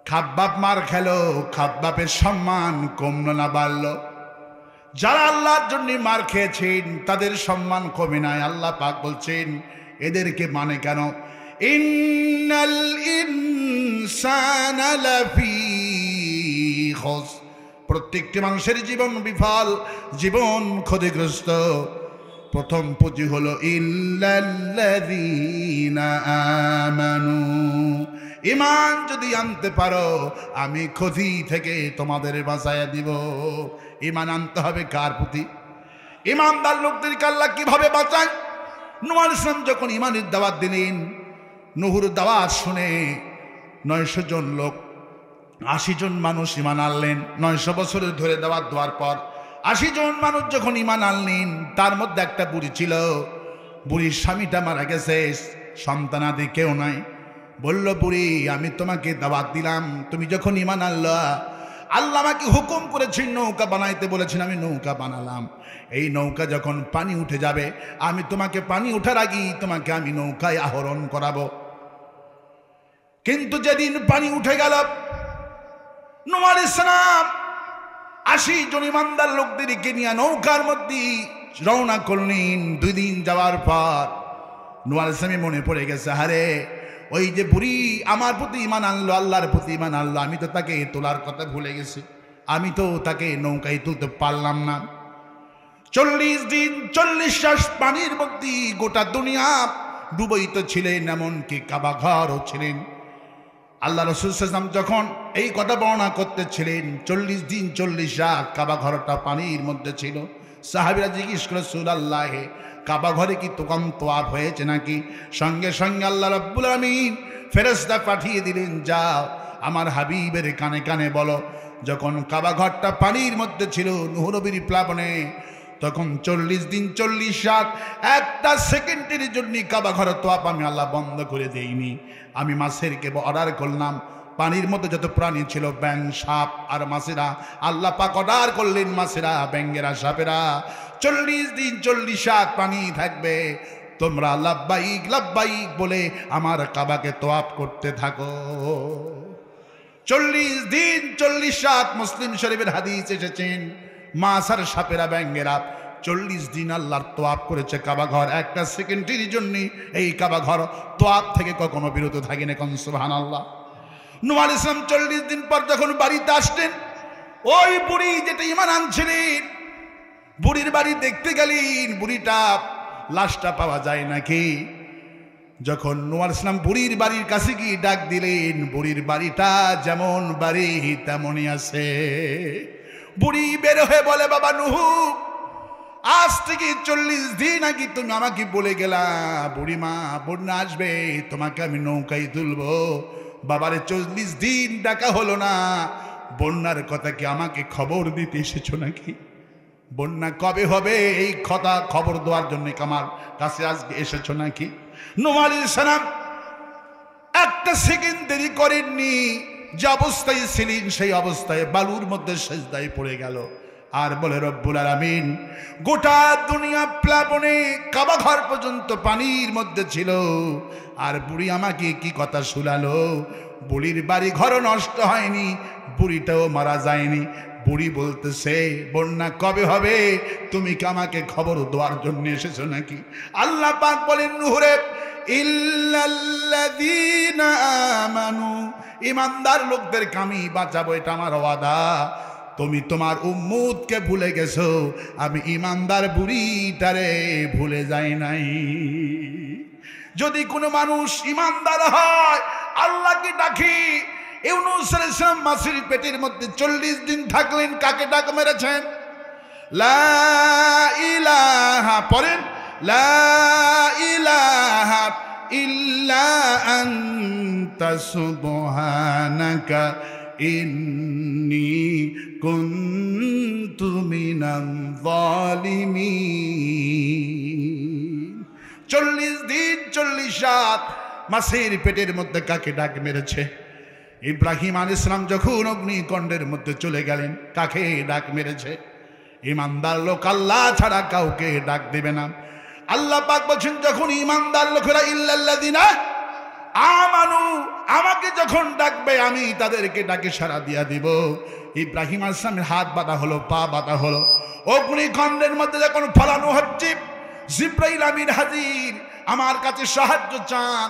খাব্বাব মার খেলো, খাব্বাবের সম্মান কমলো না বাড়লো? যারা আল্লাহর জন্য মার খেয়েছেন তাদের সম্মান কমে নাই। আল্লাহ পাক বলছেন এদেরকে মানে কেন? ইন্নাল ইনসানা লাফি খুসর, প্রত্যেকটি মানুষের জীবন বিফল, জীবন ক্ষতিগ্রস্ত। প্রথম পুঁজি হলো ইল্লাল্লাযীনা আমানু, ঈমান যদি আনতে পারো আমি ক্ষতি থেকে তোমাদের বাঁচাইয়া দিব। ঈমান আনতে হবে কার প্রতি? ঈমানদার লোকদেরকে আল্লাহ কিভাবে বাঁচায়? নূহ আলাইহিস সালাম যখন ঈমানের দাওয়াত দিলেন, নূহুর দাওয়াত শুনে 900 জন লোক, 80 জন মানুষ ঈমান আনলেন। 900 বছরের ধরে দাওয়াত দেওয়ার পর 80 জন মানুষ যখন ঈমান আনলেন, তার মধ্যে একটা বুড়ি ছিল। বুড়ির স্বামীটা মারা গেছে, সন্তানাদি কেউ নাই। বলল, বুড়ি আমি তোমাকে দাওয়াত দিলাম, তুমি যখন ঈমান আনলা, আল্লাহ আমাকে হুকুম করেছেন নৌকা বানাইতে বলেছেন, আমি নৌকা বানালাম। এই নৌকা যখন পানি উঠে যাবে, আমি তোমাকে পানি ওঠার আগেই তোমাকে আমি নৌকায় আহরণ করাবো। কিন্তু যেদিন পানি উঠে গেল, নূহ আলাইহিস সালাম 80 জন ঈমানদার লোকদেরকে নিয়ে নৌকার মধ্যে রওনা করলেন। 2 দিন যাওয়ার পর নূহ আলাইহিস সালামের মনে পড়ে গেছে, আরে ওই যে বুড়ি আমার প্রতি ঈমান আনলো, আল্লাহর প্রতি ঈমান আনলো, আমি তো তাকে তোলার কথা ভুলে গেছি, আমি তো তাকে নৌকায় তুলতে পারলাম না। 40 দিন 40 শ্বাস পানির মধ্যে গোটা দুনিয়া ডুবইতে ছিলেন, এমনকি কাবা ঘরও ছিলেন। আল্লাহ রাসূল সাল্লাল্লাহু আলাইহি ওয়াসাল্লাম যখন এই কথা বর্ণনা করতেছিলেন, 40 দিন 40 রাত কাবা ঘরটা পানির মধ্যে ছিল। সাহাবীরা জিজ্ঞেস করে, রাসূলুল্লাহ কাবা ঘরে কি তখন তোয়াফ হয়েছে নাকি? সঙ্গে সঙ্গে আল্লাহ রাব্বুল আলামিন ফেরেশতা পাঠিয়ে দিলেন, যাও আমার হাবিবের কানে কানে বলো, যখন কাবা ঘরটা পানির মধ্যে ছিল নূহ নবীর প্লাবনে, তখন 40 দিন 40 রাত একটা সেকেন্ডের জন্য কাবা ঘর তোয়াফ আমি আল্লাহ বন্ধ করে দেইনি। আমি মাছেরকে অর্ডার করলাম, পানির মধ্যে যত প্রাণী ছিল, ব্যাং, সাপ আর মাছেরা, আল্লাহ পাক অর্ডার করলেন মাছেরা, ব্যাঙ্গেরা, সাপেরা 40 দিন 40 রাত পানি থাকবে, তোমরা লাব্বাইক লাব্বাইক বলে আমার কাবাকে তোয়াফ করতে থাকো। 40 দিন 40 রাত মুসলিম শরীফের হাদিস এসেছেন, মাছ আর সাপেরা, ব্যাঙ্গেরা 40 দিন আল্লাহর তোয়াফ করেছে কাবা ঘর। একটা সেকেন্ডের জন্য এই কাবা ঘর তোয়াফ থেকে কখনো বিরত থাকে না। কোন সুবহানাল্লাহ। নূহ আলাইহিস সালাম 40 দিন পর যখন বাড়িতে আসলেন, ওই বুড়ি যেটা ঈমান আনছিলেন, বুড়ির বাড়ি দেখতে গেলেন, বুড়িটা লাশটা পাওয়া যায় নাকি। যখন নূহ আলাইহিস সালাম বুড়ির বাড়ির কাছে গিয়ে ডাক দিলেন, বুড়ির বাড়িটা যেমন বাড়ি তেমনই আছে। বুড়ি বের হয়ে বলে, বাবা নূহ, আজ থেকে 40 দিন আগে তুমি আমাকে বলে গেলা বুড়িমা বন্যা আসবে, তোমাকে আমি নৌকায় তুলবো। বাবারে 40 দিন ডাকা হলো না, বন্যার কথা কি আমাকে খবর দিতে এসেছো নাকি? বন্যা কবে হবে এই কথা খবর দেওয়ার জন্য আমার কাছে আজকে এসেছো নাকি? নূহ আলাইহিস সালাম একটা সেকেন্ড দেরি করেননি, যে অবস্থায় ছিলেন সেই অবস্থায় বালুর মধ্যে সেজদায় পড়ে গেল আর বলে, রব্বুল আলামিন, গোটা দুনিয়া প্লাবনে কাবা ঘর পর্যন্ত পানির মধ্যে ছিল, আর বুড়ি আমাকে কি কথা শুনালো? বুড়ির বাড়ি ঘর নষ্ট হয়নি, বুড়িটাও মারা যায়নি। বুড়ি বলতেছে, বন্যা কবে হবে তুমি কি আমাকে খবর দেওয়ার জন্য এসেছো নাকি? আল্লাহ পাক বলেন, নূহরে ইল্লাল্লাযীনা আমানু, ঈমানদার লোকদেরকে আমি বাঁচাবো, এটা আমার ওয়াদা। তুমি তোমার উম্মতকে ভুলে গেছো, আমি ঈমানদার বুড়িটারে ভুলে যাই নাই। যদি কোনো মানুষ ঈমানদার হয়, আল্লাহকে ডাকি। ইউনূস আলাইহিস সালাম মাছের পেটের মধ্যে 40 দিন থাকলেন, কাকে ডাক মেরেছেন? লা ইলাহা, পড়েন, লা ইলাহা ইল্লা আনতা সুবহানাকা ইন্নী কুনতু মিনাল যালিমিন। 40 দিন 40 রাত মাছের পেটের মধ্যে কাকে ডাক মেরেছে? ইব্রাহিম আলাইহিস সালাম যখন অগ্নিকুণ্ডের মধ্যে চলে গেলেন, কাকে ডাক মেরেছে? ঈমানদার লোক আল্লাহ ছাড়া কাউকে ডাক দেবে না। আল্লাহ পাক বলেন, যখন ঈমানদার লোকেরা ইল্লাল্লাযিনা আমানু, আমাকে যখন ডাকবে আমি তাদেরকে ডাকে সাড়া দিয়া দিব। ইব্রাহিম আলাইহিস সালামের হাত বাঁধা হলো, পা বাঁধা হলো, অগ্নিকুণ্ডের মধ্যে যখন ফলানো হচ্ছে, জিবরাইল আমিন হাজির, আমার কাছে সাহায্য চান,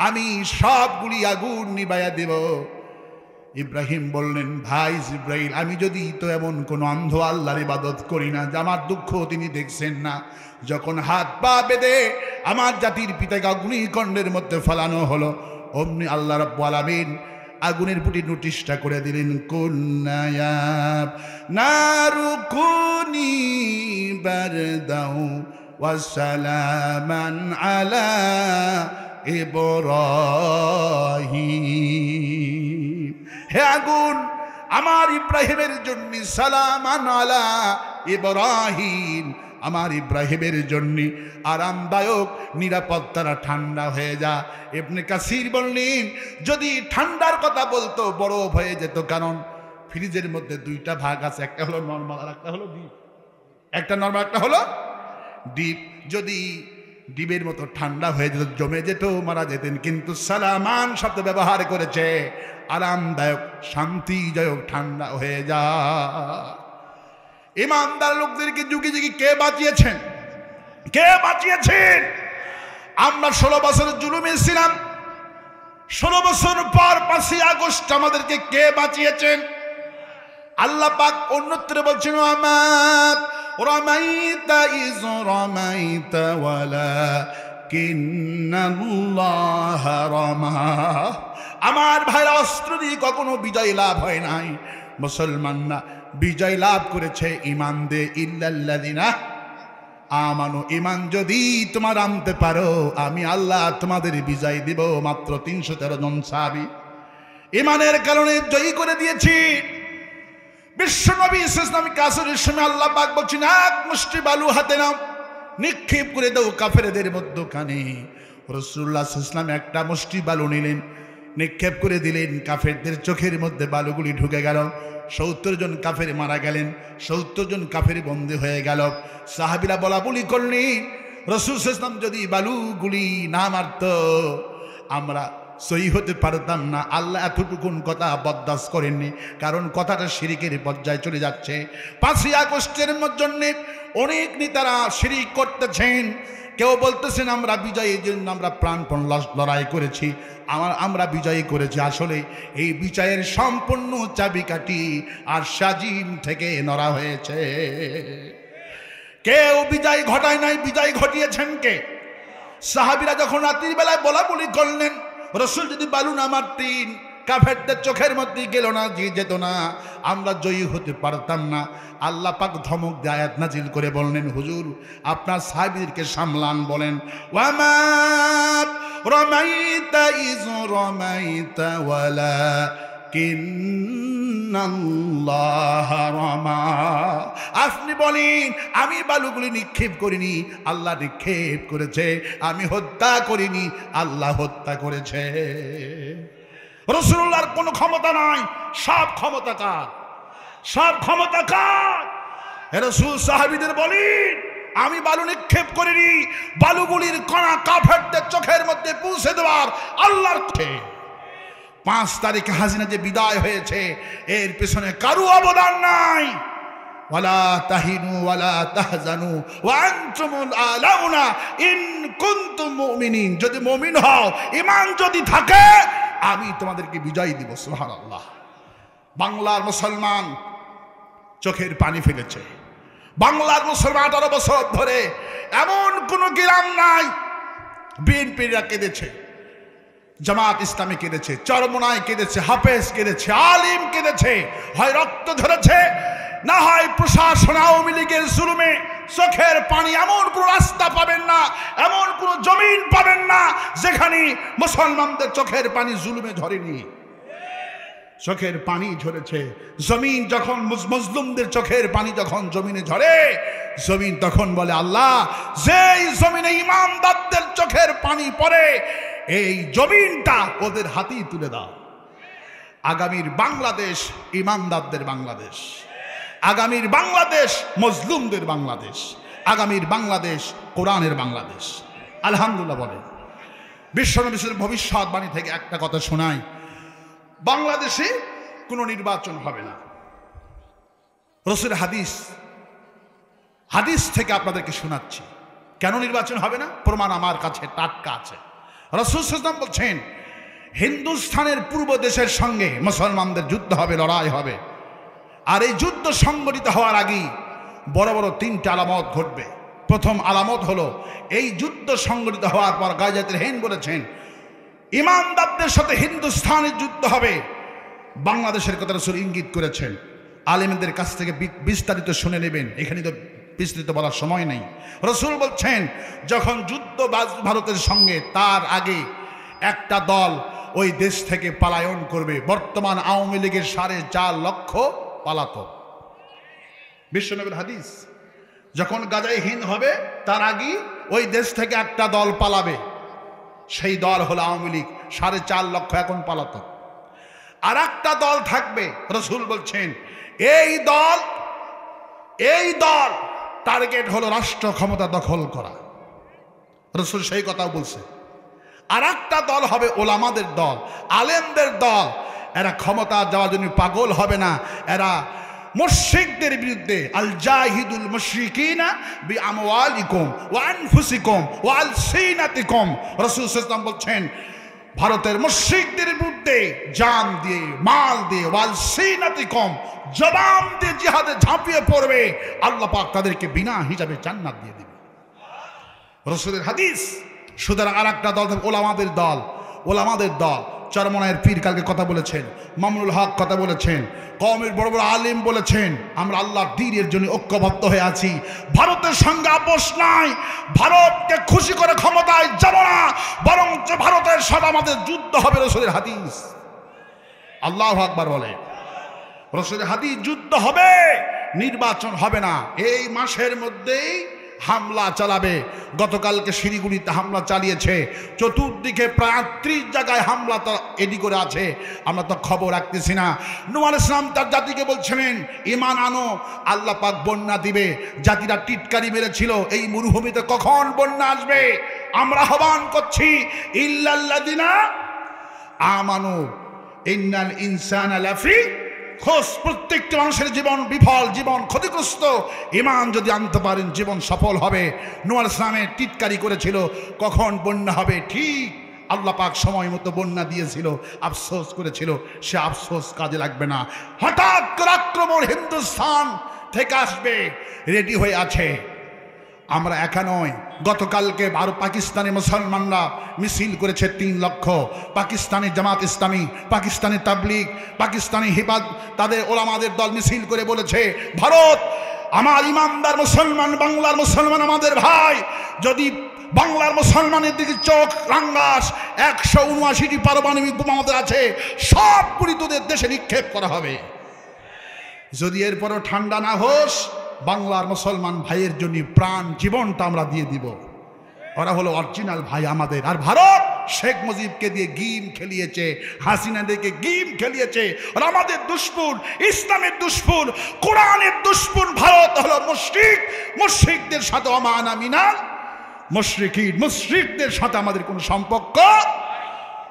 আমি সবগুলি আগুন নিবাইয়া দেব। ইব্রাহিম বললেন, ভাই জিব্রাইল, আমি যদি তো এমন কোন অন্ধ আল্লাহর ইবাদত করি না যে আমার দুঃখ তিনি দেখছেন না। যখন হাত পা বেঁধে আমার জাতির পিতাকে অগ্নিকুণ্ডের মধ্যে ফেলানো হলো, অমনি আল্লাহ রাব্বুল আলামিন আগুনের প্রতি নোটিশটা করে দিলেন, কুল্না ইয়া নারু কুনি বারদাও ওয়া সালামান আলা ইব্রাহিম। হে আগুন, আমার ইব্রাহিমের জন্য সালামান আলা ইব্রাহিম, আমার ইব্রাহিমের জন্য আরামদায়ক নিরাপত্তারা ঠান্ডা হয়ে যা। ইবনে কাসির বললেন, যদি ঠান্ডার কথা বলতো বরফ হয়ে যেত, কারণ ফ্রিজের মধ্যে দুইটা ভাগ আছে, একটা হলো নরমাল আর একটা হলো ডিপ। একটা নরমাল, একটা হলো ডিপ। যদি ডিবের মতো ঠান্ডা হয়ে যেত, জমে যেত, মারা যেতেন। কিন্তু সালামান শব্দ ব্যবহার করেছে, আরামদায়ক, শান্তিদায়ক, ঠান্ডা হয়ে যা। ইমানদার লোকদেরকে যুগে যুগে কে বাঁচিয়েছেন? কে বাঁচিয়েছেন? আমরা 16 বছরের জুলুমে ছিলাম, 16 বছর পর 5ই আগস্ট আমাদেরকে কে বাঁচিয়েছেন? আল্লাহ পাক অন্যত্র বলছেন, আমার রামাইতা ইজ রামাইতা ওয়ালাকিন্নাল্লাহ রামা। আমার ভাইরা, অস্ত্র দিয়ে কখনো বিজয় লাভ হয় নাই। মুসলমানরা বিজয় লাভ করেছে ইমান দে, ইল্লাল্লাযিনা আমানু। ইমান যদি তোমার আনতে পারো, আমি আল্লাহ তোমাদের বিজয় দিব। মাত্র 313 জন সাহাবী ইমানের কারণে জয়ী করে দিয়েছি। বিশ্বনবী ইসলামিক আসরের সময় আল্লাহ পাক বলছেন, এক মুষ্টি বালু হাতে নাও, নিক্ষেপ করে দাও কাফেরদের মধ্যখানে। রাসূলুল্লাহ সাল্লাল্লাহু আলাইহি ওয়াসাল্লাম একটা মুষ্টি বালু নিলেন, নিক্ষেপ করে দিলেন। কাফেরদের চোখের মধ্যে বালুগুলি ঢুকে গেল। 70 জন কাফের মারা গেলেন, 70 জন কাফের বন্দী হয়ে গেল। সাহাবীরা বলা বলি করলেন, রাসূল সাল্লাল্লাহু আলাইহি ওয়াসাল্লাম যদি বালুগুলি না মারত, আমরা সহি হতে পারতাম না। আল্লাহ এতটুকুন কথা বরদাস্ত করেননি, কারণ কথাটা শিরিকের পর্যায়ে চলে যাচ্ছে। 5ই আগস্টের জন্য অনেক নেতারা শিরিক করতেছেন। কেউ বলতেছেন আমরা বিজয়ের জন্য আমরা প্রাণপণ লড়াই করেছি, আমরা বিজয়ী করেছি। আসলে এই বিজয়ের সম্পূর্ণ চাবিকাঠি আর সাজিম থেকে নড়া হয়েছে। কেউ বিজয় ঘটায় নাই, বিজয় ঘটিয়েছেন কে? সাহাবীরা যখন রাত্রির বেলায় বলা বলি করলেন, রাসূল যদি বালু না মারতেন, কাফেরদের চোখের মধ্যে গেল না, যেত না, আমরা জয়ী হতে পারতাম না। আল্লাহ পাক ধমক দিয়ে আয়াত নাজিল করে বললেন, হুজুর আপনার সাহাবীদেরকে সামলান। বলেন, ওয়ামা রামাইতা ইজ রামাইতা ওয়ালাকিন্নাল্লাহ রামা। আপনি বলেন, আমি বালুগুলি নিক্ষেপ করিনি, আল্লাহ নিক্ষেপ করেছে। আমি হত্যা করিনি, আল্লাহ হত্যা করেছে। রাসূলুল্লাহর কোনো ক্ষমতা নাই, সব ক্ষমতা কার? সব ক্ষমতা কার? রাসূল সাহাবীদের বলেন, আমি বালু নিক্ষেপ করিনি, বালুগুলির কণা কাফেরদের চোখের মধ্যে পৌঁছে দেওয়ার আল্লাহর। 5 তারিখে হাসিনা যে বিদায় হয়েছে, এর পেছনে কারো অবদান নাই। ওয়ালা তাহিনু ওয়ালা তাহজানু ওয়া আনতুমুল আলাউনা ইন কুনতুম মুমিনিন। যদি মুমিন হও, ঈমান যদি থাকে, আমি তোমাদেরকে বিজয় দিব। সুবহানাল্লাহ। বাংলার মুসলমান চোখের পানি ফেলেছে। বাংলার মুসলমান 18 বছর ধরে এমন কোন গ্রাম নাই, বিএনপিরা কেঁদেছে, জামাত ইসলামী কেঁদেছে, চরমনাই কেঁদেছে, হাফেজ কেঁদেছে, আলিম কেঁদেছে। হয় রক্ত ঝরেছে, না হয় প্রশাসন আওয়ামী লীগের জুলুমে চোখের পানি। এমন কোন রাস্তা পাবেন না, এমন কোন জমিন পাবেন না যেখানে মুসলমানদের চোখের পানি জুলুমে ঝরেনি। চোখের পানি ঝরেছে। জমিন যখন মজলুমদের চোখের পানি যখন জমিনে ঝরে, জমিন তখন বলে, আল্লাহ, যেই জমিনে ইমানদারদের চোখের পানি পড়ে, এই জমিনটা ওদের হাতেই তুলে দাও। আগামীর বাংলাদেশ ইমানদারদের বাংলাদেশ, আগামীর বাংলাদেশ মজলুমদের বাংলাদেশ, আগামীর বাংলাদেশ কোরআনের বাংলাদেশ। আলহামদুলিল্লাহ বলে। বিশ্বনবীর ভবিষ্যৎবাণী থেকে একটা কথা শোনাই, বাংলাদেশে কোনো নির্বাচন হবে না। রাসূলের হাদিস থেকে আপনাদেরকে শোনাচ্ছি। কেন নির্বাচন হবে না? প্রমাণ আমার কাছে টাটকা আছে। রাসূল সাল্লাল্লাহু আলাইহি ওয়াসাল্লাম বলছেন, হিন্দুস্তানের পূর্ব দেশের সঙ্গে মুসলমানদের যুদ্ধ হবে, লড়াই হবে। আর এই যুদ্ধ সংগঠিত হওয়ার আগেই বড় বড় তিনটা আলামত ঘটবে। প্রথম আলামত হলো, এই যুদ্ধ সংগঠিত হওয়ার পর গাজীয়াতুল হিন্দ বলেছেন ইমানদারদের সাথে হিন্দুস্তানের যুদ্ধ হবে। বাংলাদেশের কথা রাসূল ইঙ্গিত করেছেন। আলেমদের কাছ থেকে বিস্তারিত শুনে নেবেন, এখানে তো বিস্তৃত বলার সময় নেই। রাসূল বলছেন যখন যুদ্ধ ভারতের সঙ্গে, তার আগে একটা দল ওই দেশ থেকে পলায়ন করবে। বর্তমান আওয়ামী লীগের 4.5 লক্ষ পালাতক, বিশ্বনবীর হাদিস। যখন গাজায় হিন্দ হবে তার আগে ওই দেশ থেকে একটা দল পালাবে, সেই দল হলো আওয়ামী লীগ। 4.5 লক্ষ এখন পালাতক। আর একটা দল থাকবে, রাসূল বলছেন এই দল টার্গেট হলো রাষ্ট্র ক্ষমতা দখল করা। রাসূল সেই কথাও বলছে। আর একটা দল হবে ওলামাদের দল, আলেমদের দল। এরা ক্ষমতা যাওয়ার জন্য পাগল হবে না, এরা মুশরিকদের বিরুদ্ধে আল জাহিদুল মুশরিকিনা বিআমওয়ালিকুম ওয়া আনফুসিকুম ওয়া আলসিনাতিকুম। রাসূল সাল্লাল্লাহু আলাইহি ওয়াসাল্লাম বলছেন ভারতের মুশরিকদের বিরুদ্ধে জান দিয়ে, মাল দিয়ে, ওয়া আলসিনাতিকুম, জবান দিয়ে জিহাদে ঝাঁপিয়ে পড়বে, আল্লাহ পাক তাদেরকে বিনা হিসাবে জান্নাত দিয়ে দিবে। রাসূলের হাদিস। সুতরাং আর একটা দল ওলামাদের দল। চরমনায়ের পীর কালকে কথা বলেছেন, মামুনুল হক কথা বলেছেন, কওমের বড় বড় আলিম বলেছেন আমরা আল্লাহর দ্বীনের জন্য ঐক্যবদ্ধ হয়ে আছি, ভারতের সঙ্গে আপোষ নাই, ভারতকে খুশি করে ক্ষমতায় যাব না, বরং ভারতের সাথে আমাদের যুদ্ধ হবে। রাসূলের হাদিস। আল্লাহু আকবার বলে। রাসূলের হাদিস। যুদ্ধ হবে, নির্বাচন হবে না। এই মাসের মধ্যেই হামলা চালাবে। গতকালকে শিলিগুড়িতে হামলা চালিয়েছে, চতুর্দিকে প্রায় 30 জায়গায় হামলা তো এডি করে আছে, আমরা তো খবর রাখতেছি না। নূহ আলাইহিস সালাম তার জাতিকে বলছিলেন ঈমান আনো, আল্লাহ পাক বন্যা দিবে। জাতিরা টিটকারি মেরেছিল এই মরুভূমিতে কখন বন্যা আসবে। আমরা আহ্বান করছি ইল্লাল্লাযিনা আমানু ইন্নাল ইনসানা লাফি খোঁজ। প্রত্যেকটি মানুষের জীবন বিফল, জীবন ক্ষতিগ্রস্ত। ঈমান যদি আনতে পারেন জীবন সফল হবে। নূহ আলাইহিস সালামের টিটকারি করেছিল কখন বন্যা হবে, ঠিক আল্লাহ পাক সময় মতো বন্যা দিয়েছিল। আফসোস করেছিল, সে আফসোস কাজে লাগবে না। হঠাৎ করে আক্রমণ হিন্দুস্তান থেকে আসবে, রেডি হয়ে আছে। আমরা একা নয়, গতকালকে পাকিস্তানি মুসলমানরা মিছিল করেছে 3 লক্ষ। পাকিস্তানি জামাত ইসলামী, পাকিস্তানি তাবলিগ, পাকিস্তানি হিফাজ, তাদের ওলামাদের দল মিছিল করে বলেছে ভারত আমার ইমানদার মুসলমান, বাংলার মুসলমান আমাদের ভাই, যদি বাংলার মুসলমানের দিকে চোখ রাঙ্গাস, 179টি পারমাণবিক বোমা আমাদের আছে, সবগুলি তোদের দেশে নিক্ষেপ করা হবে। যদি এরপরও ঠান্ডা না হোস, বাংলার মুসলমান ভাইয়ের জন্য প্রাণ জীবনটা আমরা দিয়ে দিব। ওরা হলো অরিজিনাল ভাই আমাদের। আর ভারত শেখ মুজিবকে দিয়ে গেম খেলিয়েছে, হাসিনাদেরকে গেম খেলিয়েছে। আর আমাদের দুশমন, ইসলামের দুশমন, কোরআনের দুশমন ভারত হলো মুশরিক। মুশরিকদের সাথে ওমানা মিনাল মুশরিকিন, মুশরিকদের সাথে আমাদের কোনো সম্পর্ক।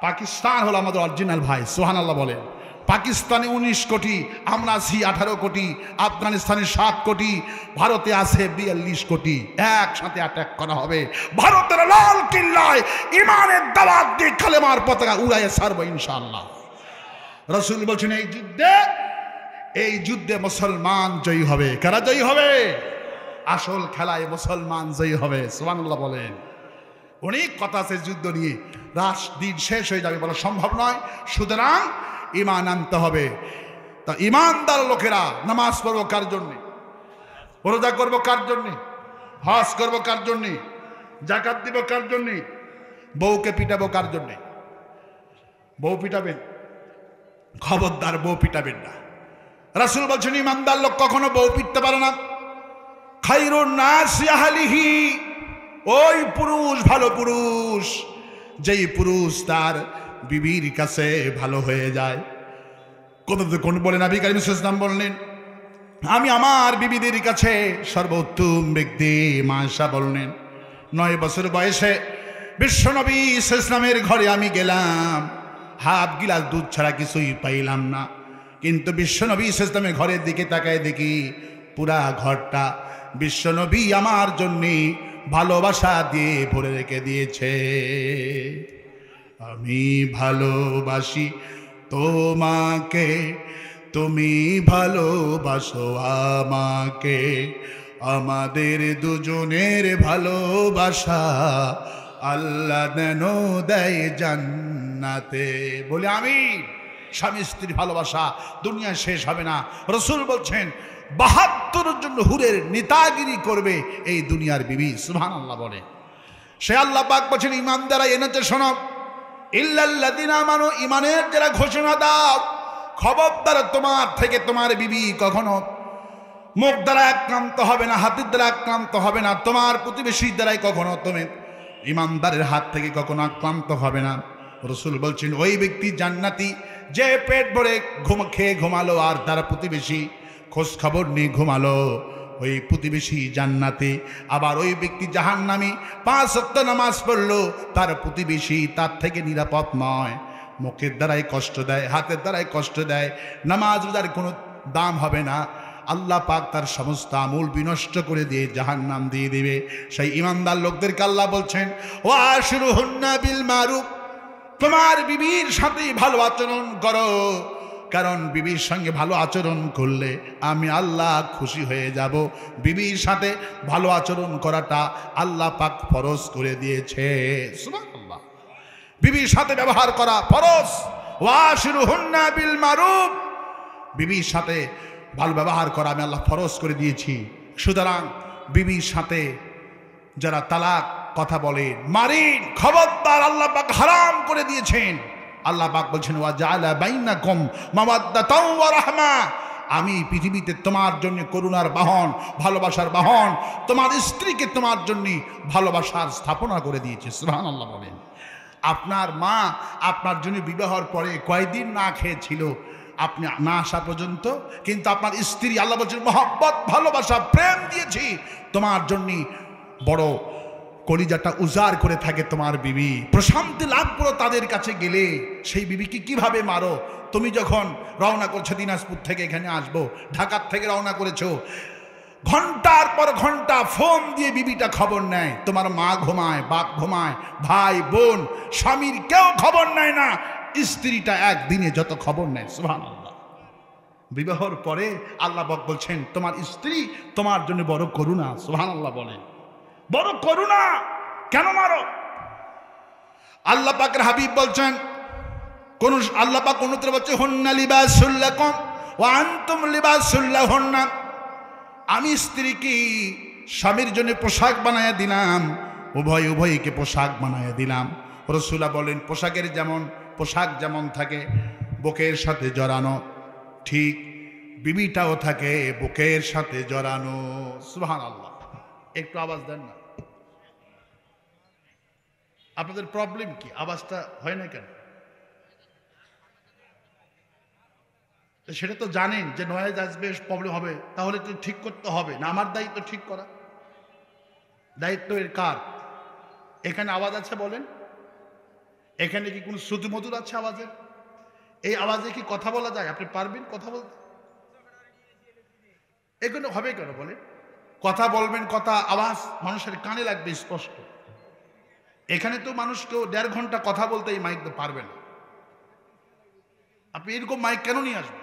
পাকিস্তান হলো আমাদের অরিজিনাল ভাই। সুবহানাল্লাহ বলেন। পাকিস্তানে 19 কোটি, আমরা আছি 18 কোটি, আফগানিস্তানে 7 কোটি, ভারতে আছে 42 কোটি। একসাথে অ্যাটাক করা হবে। ভারতের লাল কিল্লায় ইমানের দাওয়াত দিয়ে কালেমার পতাকা উড়াইয়ে ছাড়বো ইনশাআল্লাহ। রাসূল বলছেন এই যুদ্ধে মুসলমান জয়ী হবে। কারা জয়ী হবে? আসল খেলায় মুসলমান জয়ী হবে। সুবহানাল্লাহ বলেন। অনেক কথা আছে যুদ্ধ নিয়ে, দিন শেষ হয়ে যাবে বলা সম্ভব নয়। সুতরাং ঈমান আনতে হবে। তা ঈমানদার লোকেরা নামাজ পড়বো কার জন্যে? রোজা করবো কার জন্যে? হজ করবো কার জন্যে? যাকাত দিব কার জন্যে? বউকে পিটাবো কার জন্যে? বউ পিটাবেন? খবরদার বউ পিটাবেন না। রাসূল বলছেন ঈমানদার লোক কখনো বউ পিটতে পারে না। খায়রুন নাসি আহলিহি, ওই পুরুষ ভালো পুরুষ, যেই পুরুষ তার বিবির কাছে ভালো হয়ে যায়। কোন বলে নবী করিম সাল্লাল্লাহু আলাইহি ওয়াসাল্লাম বললেন আমি আমার বিবিদের কাছে সর্বোত্তম ব্যক্তি। মা আয়েশা বললেন 9 বছর বয়সে বিশ্বনবী সাল্লাল্লাহু আলাইহি ওয়াসাল্লামের ঘরে আমি গেলাম, হাফ গিলাস দুধ ছাড়া কিছুই পাইলাম না। কিন্তু বিশ্বনবী সাল্লাল্লাহু আলাইহি ওয়াসাল্লামের ঘরের দিকে তাকায় দেখি পুরা ঘরটা বিশ্বনবী আমার জন্য ভালোবাসা দিয়ে ভরে রেখে দিয়েছে। আমি ভালোবাসি তোমাকে, তুমি ভালোবাসো আমাকে, আমাদের দুজনের ভালোবাসা আল্লাহ যেন দেয় জান্নাতে। বলি আমি। স্বামী স্ত্রীর ভালোবাসা দুনিয়া শেষ হবে না। রসুল বলছেন ৭২ জন হুরের নেতাগিরি করবে এই দুনিয়ার বিবি। সুবহানাল্লাহ বলে। সে আল্লাহ পাক বলছেন ইমানদারা এনেতে শোনো, ইল্লাল্লাযিনা আমানু, ইমানের যারা ঘোষণা দাও, খবরদার তোমার থেকে তোমার বিবি কখনো মুখ দ্বারা আক্রান্ত হবে না, হাতের দ্বারা আক্রান্ত হবে না, তোমার প্রতিবেশীর দ্বারাই কখনো তুমি ইমানদারের হাত থেকে কখনো আক্রান্ত হবে না। রসুল বলছেন ওই ব্যক্তি জান্নাতি যে পেট ভরে খেয়ে ঘুমালো আর তার প্রতিবেশী খোঁজ খবর নিয়ে ঘুমালো, ওই প্রতিবেশী জান্নাতি। আবার ওই ব্যক্তি জাহান্নামী ৫ ওয়াক্ত নামাজ পড়লো, তার প্রতিবেশী তার থেকে নিরাপদ নয়। মুখের দ্বারাই কষ্ট দেয়, হাতের দ্বারাই কষ্ট দেয়, নামাজ রোজার কোনো দাম হবে না। আল্লাহ পাক তার সমস্ত আমল বিনষ্ট করে দিয়ে জাহান্নাম দিয়ে দিবে। সেই ইমানদার লোকদেরকে আল্লাহ বলছেন ওয়াশিরুহুন্না বিল মারুফ, তোমার বিবির সাথে ভালো আচরণ করো, কারণ বিবির সঙ্গে ভালো আচরণ করলে আমি আল্লাহ খুশি হয়ে যাব। বিবির সাথে ভালো আচরণ করাটা আল্লাহ পাক ফরজ করে দিয়েছে। সুবহানাল্লাহ। বিবির সাথে ব্যবহার করা ফরজ। ওয়াশিরুহুন্না বিল মারুফ, বিবির সাথে ভালো ব্যবহার করা আমি আল্লাহ ফরজ করে দিয়েছি। সুতরাং বিবির সাথে যারা তালাক কথা বলে, মারিন, খবরদার, আল্লাহ পাক হারাম করে দিয়েছেন। আল্লাহ পাক বলছেন ওয়া জাআলা বাইনাকুম মাওয়াদ্দাতাও ওয়া রাহমা, আমি পৃথিবীতে তোমার জন্য করুণার বাহন, ভালোবাসার বাহন, তোমার স্ত্রীকে তোমার জন্য ভালোবাসার স্থাপনা করে দিয়েছে। সুবহানাল্লাহ বলেন। আপনার মা আপনার জন্য বিবাহের পরে কয়দিন না খেয়েছিল আপনি না আসা পর্যন্ত, কিন্তু আপনার স্ত্রী আল্লাহ বলছেন মহব্বত, ভালোবাসা, প্রেম দিয়েছি তোমার জন্য, বড় কলিজাটা উজাড় করে থাকে তোমার বিবি। প্রশান্তি লাভ করো তাদের কাছে গেলে। সেই বিবিকে কিভাবে মারো? তুমি যখন রওনা করছো দিনাজপুর থেকে এখানে আসবো, ঢাকার থেকে রওনা করেছো, ঘন্টার পর ঘন্টা ফোন দিয়ে বিবিটা খবর নেয়। তোমার মা ঘুমায়, বাপ ঘুমায়, ভাই বোন স্বামীর কেউ খবর নেয় না, স্ত্রীটা একদিনে যত খবর নেয়। সুবহানাল্লাহ। বিবাহর পরে আল্লাহ পাক বলছেন তোমার স্ত্রী তোমার জন্য বড় করুণা। সুবহানাল্লাহ বলেন, বড় করুণা। কেন মারো? আল্লাহ পাকের হাবিব বলছেন, কোন আল্লাহ পাক অন্যত্র বলছে হুন্না লিবাসুল লাকুম ওয়া আনতুম লিবাসুল লাহুন্না, আমি স্ত্রীকে স্বামীর জন্য পোশাক বানায়া দিলাম, উভয়কে পোশাক বানায়া দিলাম। রাসূল বলেন পোশাকের যেমন পোশাক যেমন থাকে বুকের সাথে জড়ানো, ঠিক বিবিটাও থাকে বুকের সাথে জড়ানো। সুবহানাল্লাহ। একটু আওয়াজ দেন না। আপনাদের প্রবলেম কি? আওয়াজটা হয় না কেন? সেটা তো জানেন যে নয়েজ আসবে, প্রবলেম হবে, তাহলে তো ঠিক করতে হবে না? আমার দায়িত্ব ঠিক করা। দায়িত্ব এর কার? এখানে আওয়াজ আছে বলেন? এখানে কি কোনো শ্রুতিমধুর আছে আওয়াজের? এই আওয়াজে কি কথা বলা যায়? আপনি পারবেন কথা বলতে? এখানে হবে কেন বলেন? কথা বলবেন, কথা আওয়াজ মানুষের কানে লাগবে স্পষ্ট। এখানে তো মানুষ কেউ 1.5 ঘন্টা কথা বলতে এই মাইক তো পারবে না। আপনি এরকম মাইক কেন নিয়ে আসবেন?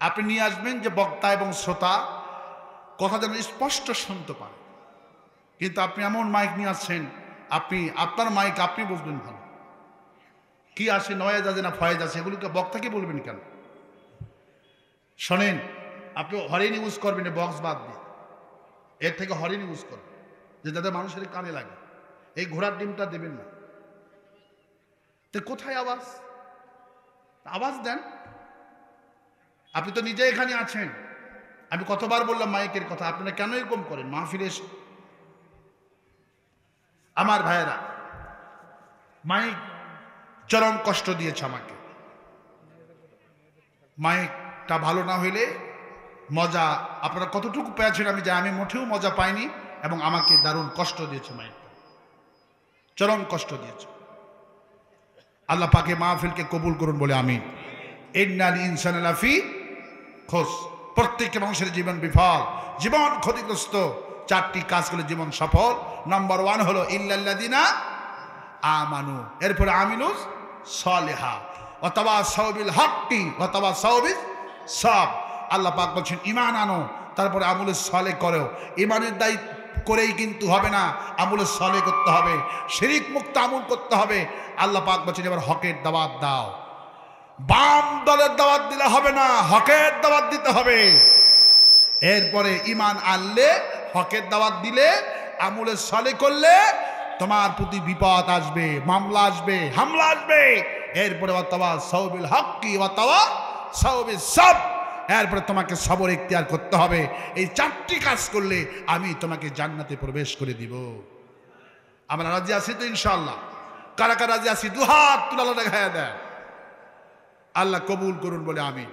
আপনি নিয়ে আসবেন যে বক্তা এবং শ্রোতা কথা যেন স্পষ্ট শুনতে পান। কিন্তু আপনি এমন মাইক নিয়ে আসছেন, আপনি আপনার মাইক আপনি বুঝবেন ভালো, কি আসে, নয়েজ আছে না ফয়েজ আছে, এগুলোকে বক্তাকে বলবেন কেন? শোনেন, আপনি হরিণ ইউজ করবেন বক্স বাদ দিয়ে, এর থেকে হরিণ ইউজ করবেন যে যাতে মানুষের কানে লাগে। এই ঘোড়ার ডিমটা দেবেন না। তো কোথায় আওয়াজ? আওয়াজ দেন। আপনি তো নিজে এখানে আছেন, আমি কতবার বললাম মাইকের কথা, আপনারা কেন এরকম করেন? মাহফিলে এসে আমার ভাইয়েরা, মাইক চরম কষ্ট দিয়েছে আমাকে। মাইকটা ভালো না হইলে মজা আপনারা কতটুকু পেয়েছেন আমি জানি, আমি মোটেও মজা পাইনি, এবং আমাকে দারুণ কষ্ট দিয়েছে মাইকটা, চরম কষ্ট দিয়েছে। আল্লাহ পাকে মাহফিলকে কবুল করুন বলে আমিন। ইন্নাল ইনসানা লাফি খুস, প্রত্যেকটা মানুষের জীবন বিফল, জীবন ক্ষতিগ্রস্ত। 4টি কাজ করলে জীবন সফল। নাম্বার 1 হলো ইল্লাল্লাযিনা আমানু, এরপরে আমিলুস সালেহা, অথবা সাওবিল হক্কি অথবা সাওবিল সব। আল্লাহ পাক বলছেন ঈমান আনো, তারপরে আমলে সালেহ করো। ঈমানের দায়ী করেই কিন্তু হবে না, আমলে সালেহ করতে হবে, শিরিক মুক্ত আমল করতে হবে। আল্লাহ পাক বলছেন এবার হকের দাওয়াত দাও। বাম দলের দাওয়াত দিলে হবে না, হকের দাওয়াত দিতে হবে। এরপরে ঈমান আনলে, হকের দাওয়াত দিলে, আমলে সালেহ করলে তোমার প্রতি বিপদ আসবে, মামলা আসবে, হামলা আসবে। এরপরে অথবা সাওবিল হক্কি অথবা সাওবিল সব, এরপরে তোমাকে সবর ইখতিয়ার করতে হবে। এই চারটি কাজ করলে আমি তোমাকে জান্নাতে প্রবেশ করে দিব। আমরা রাজি আছি তো ইনশাআল্লাহ? কারা কারা রাজি আছি দুহাত তুলে দেখায়া দেয়। আল্লাহ কবুল করুন বলে আমি।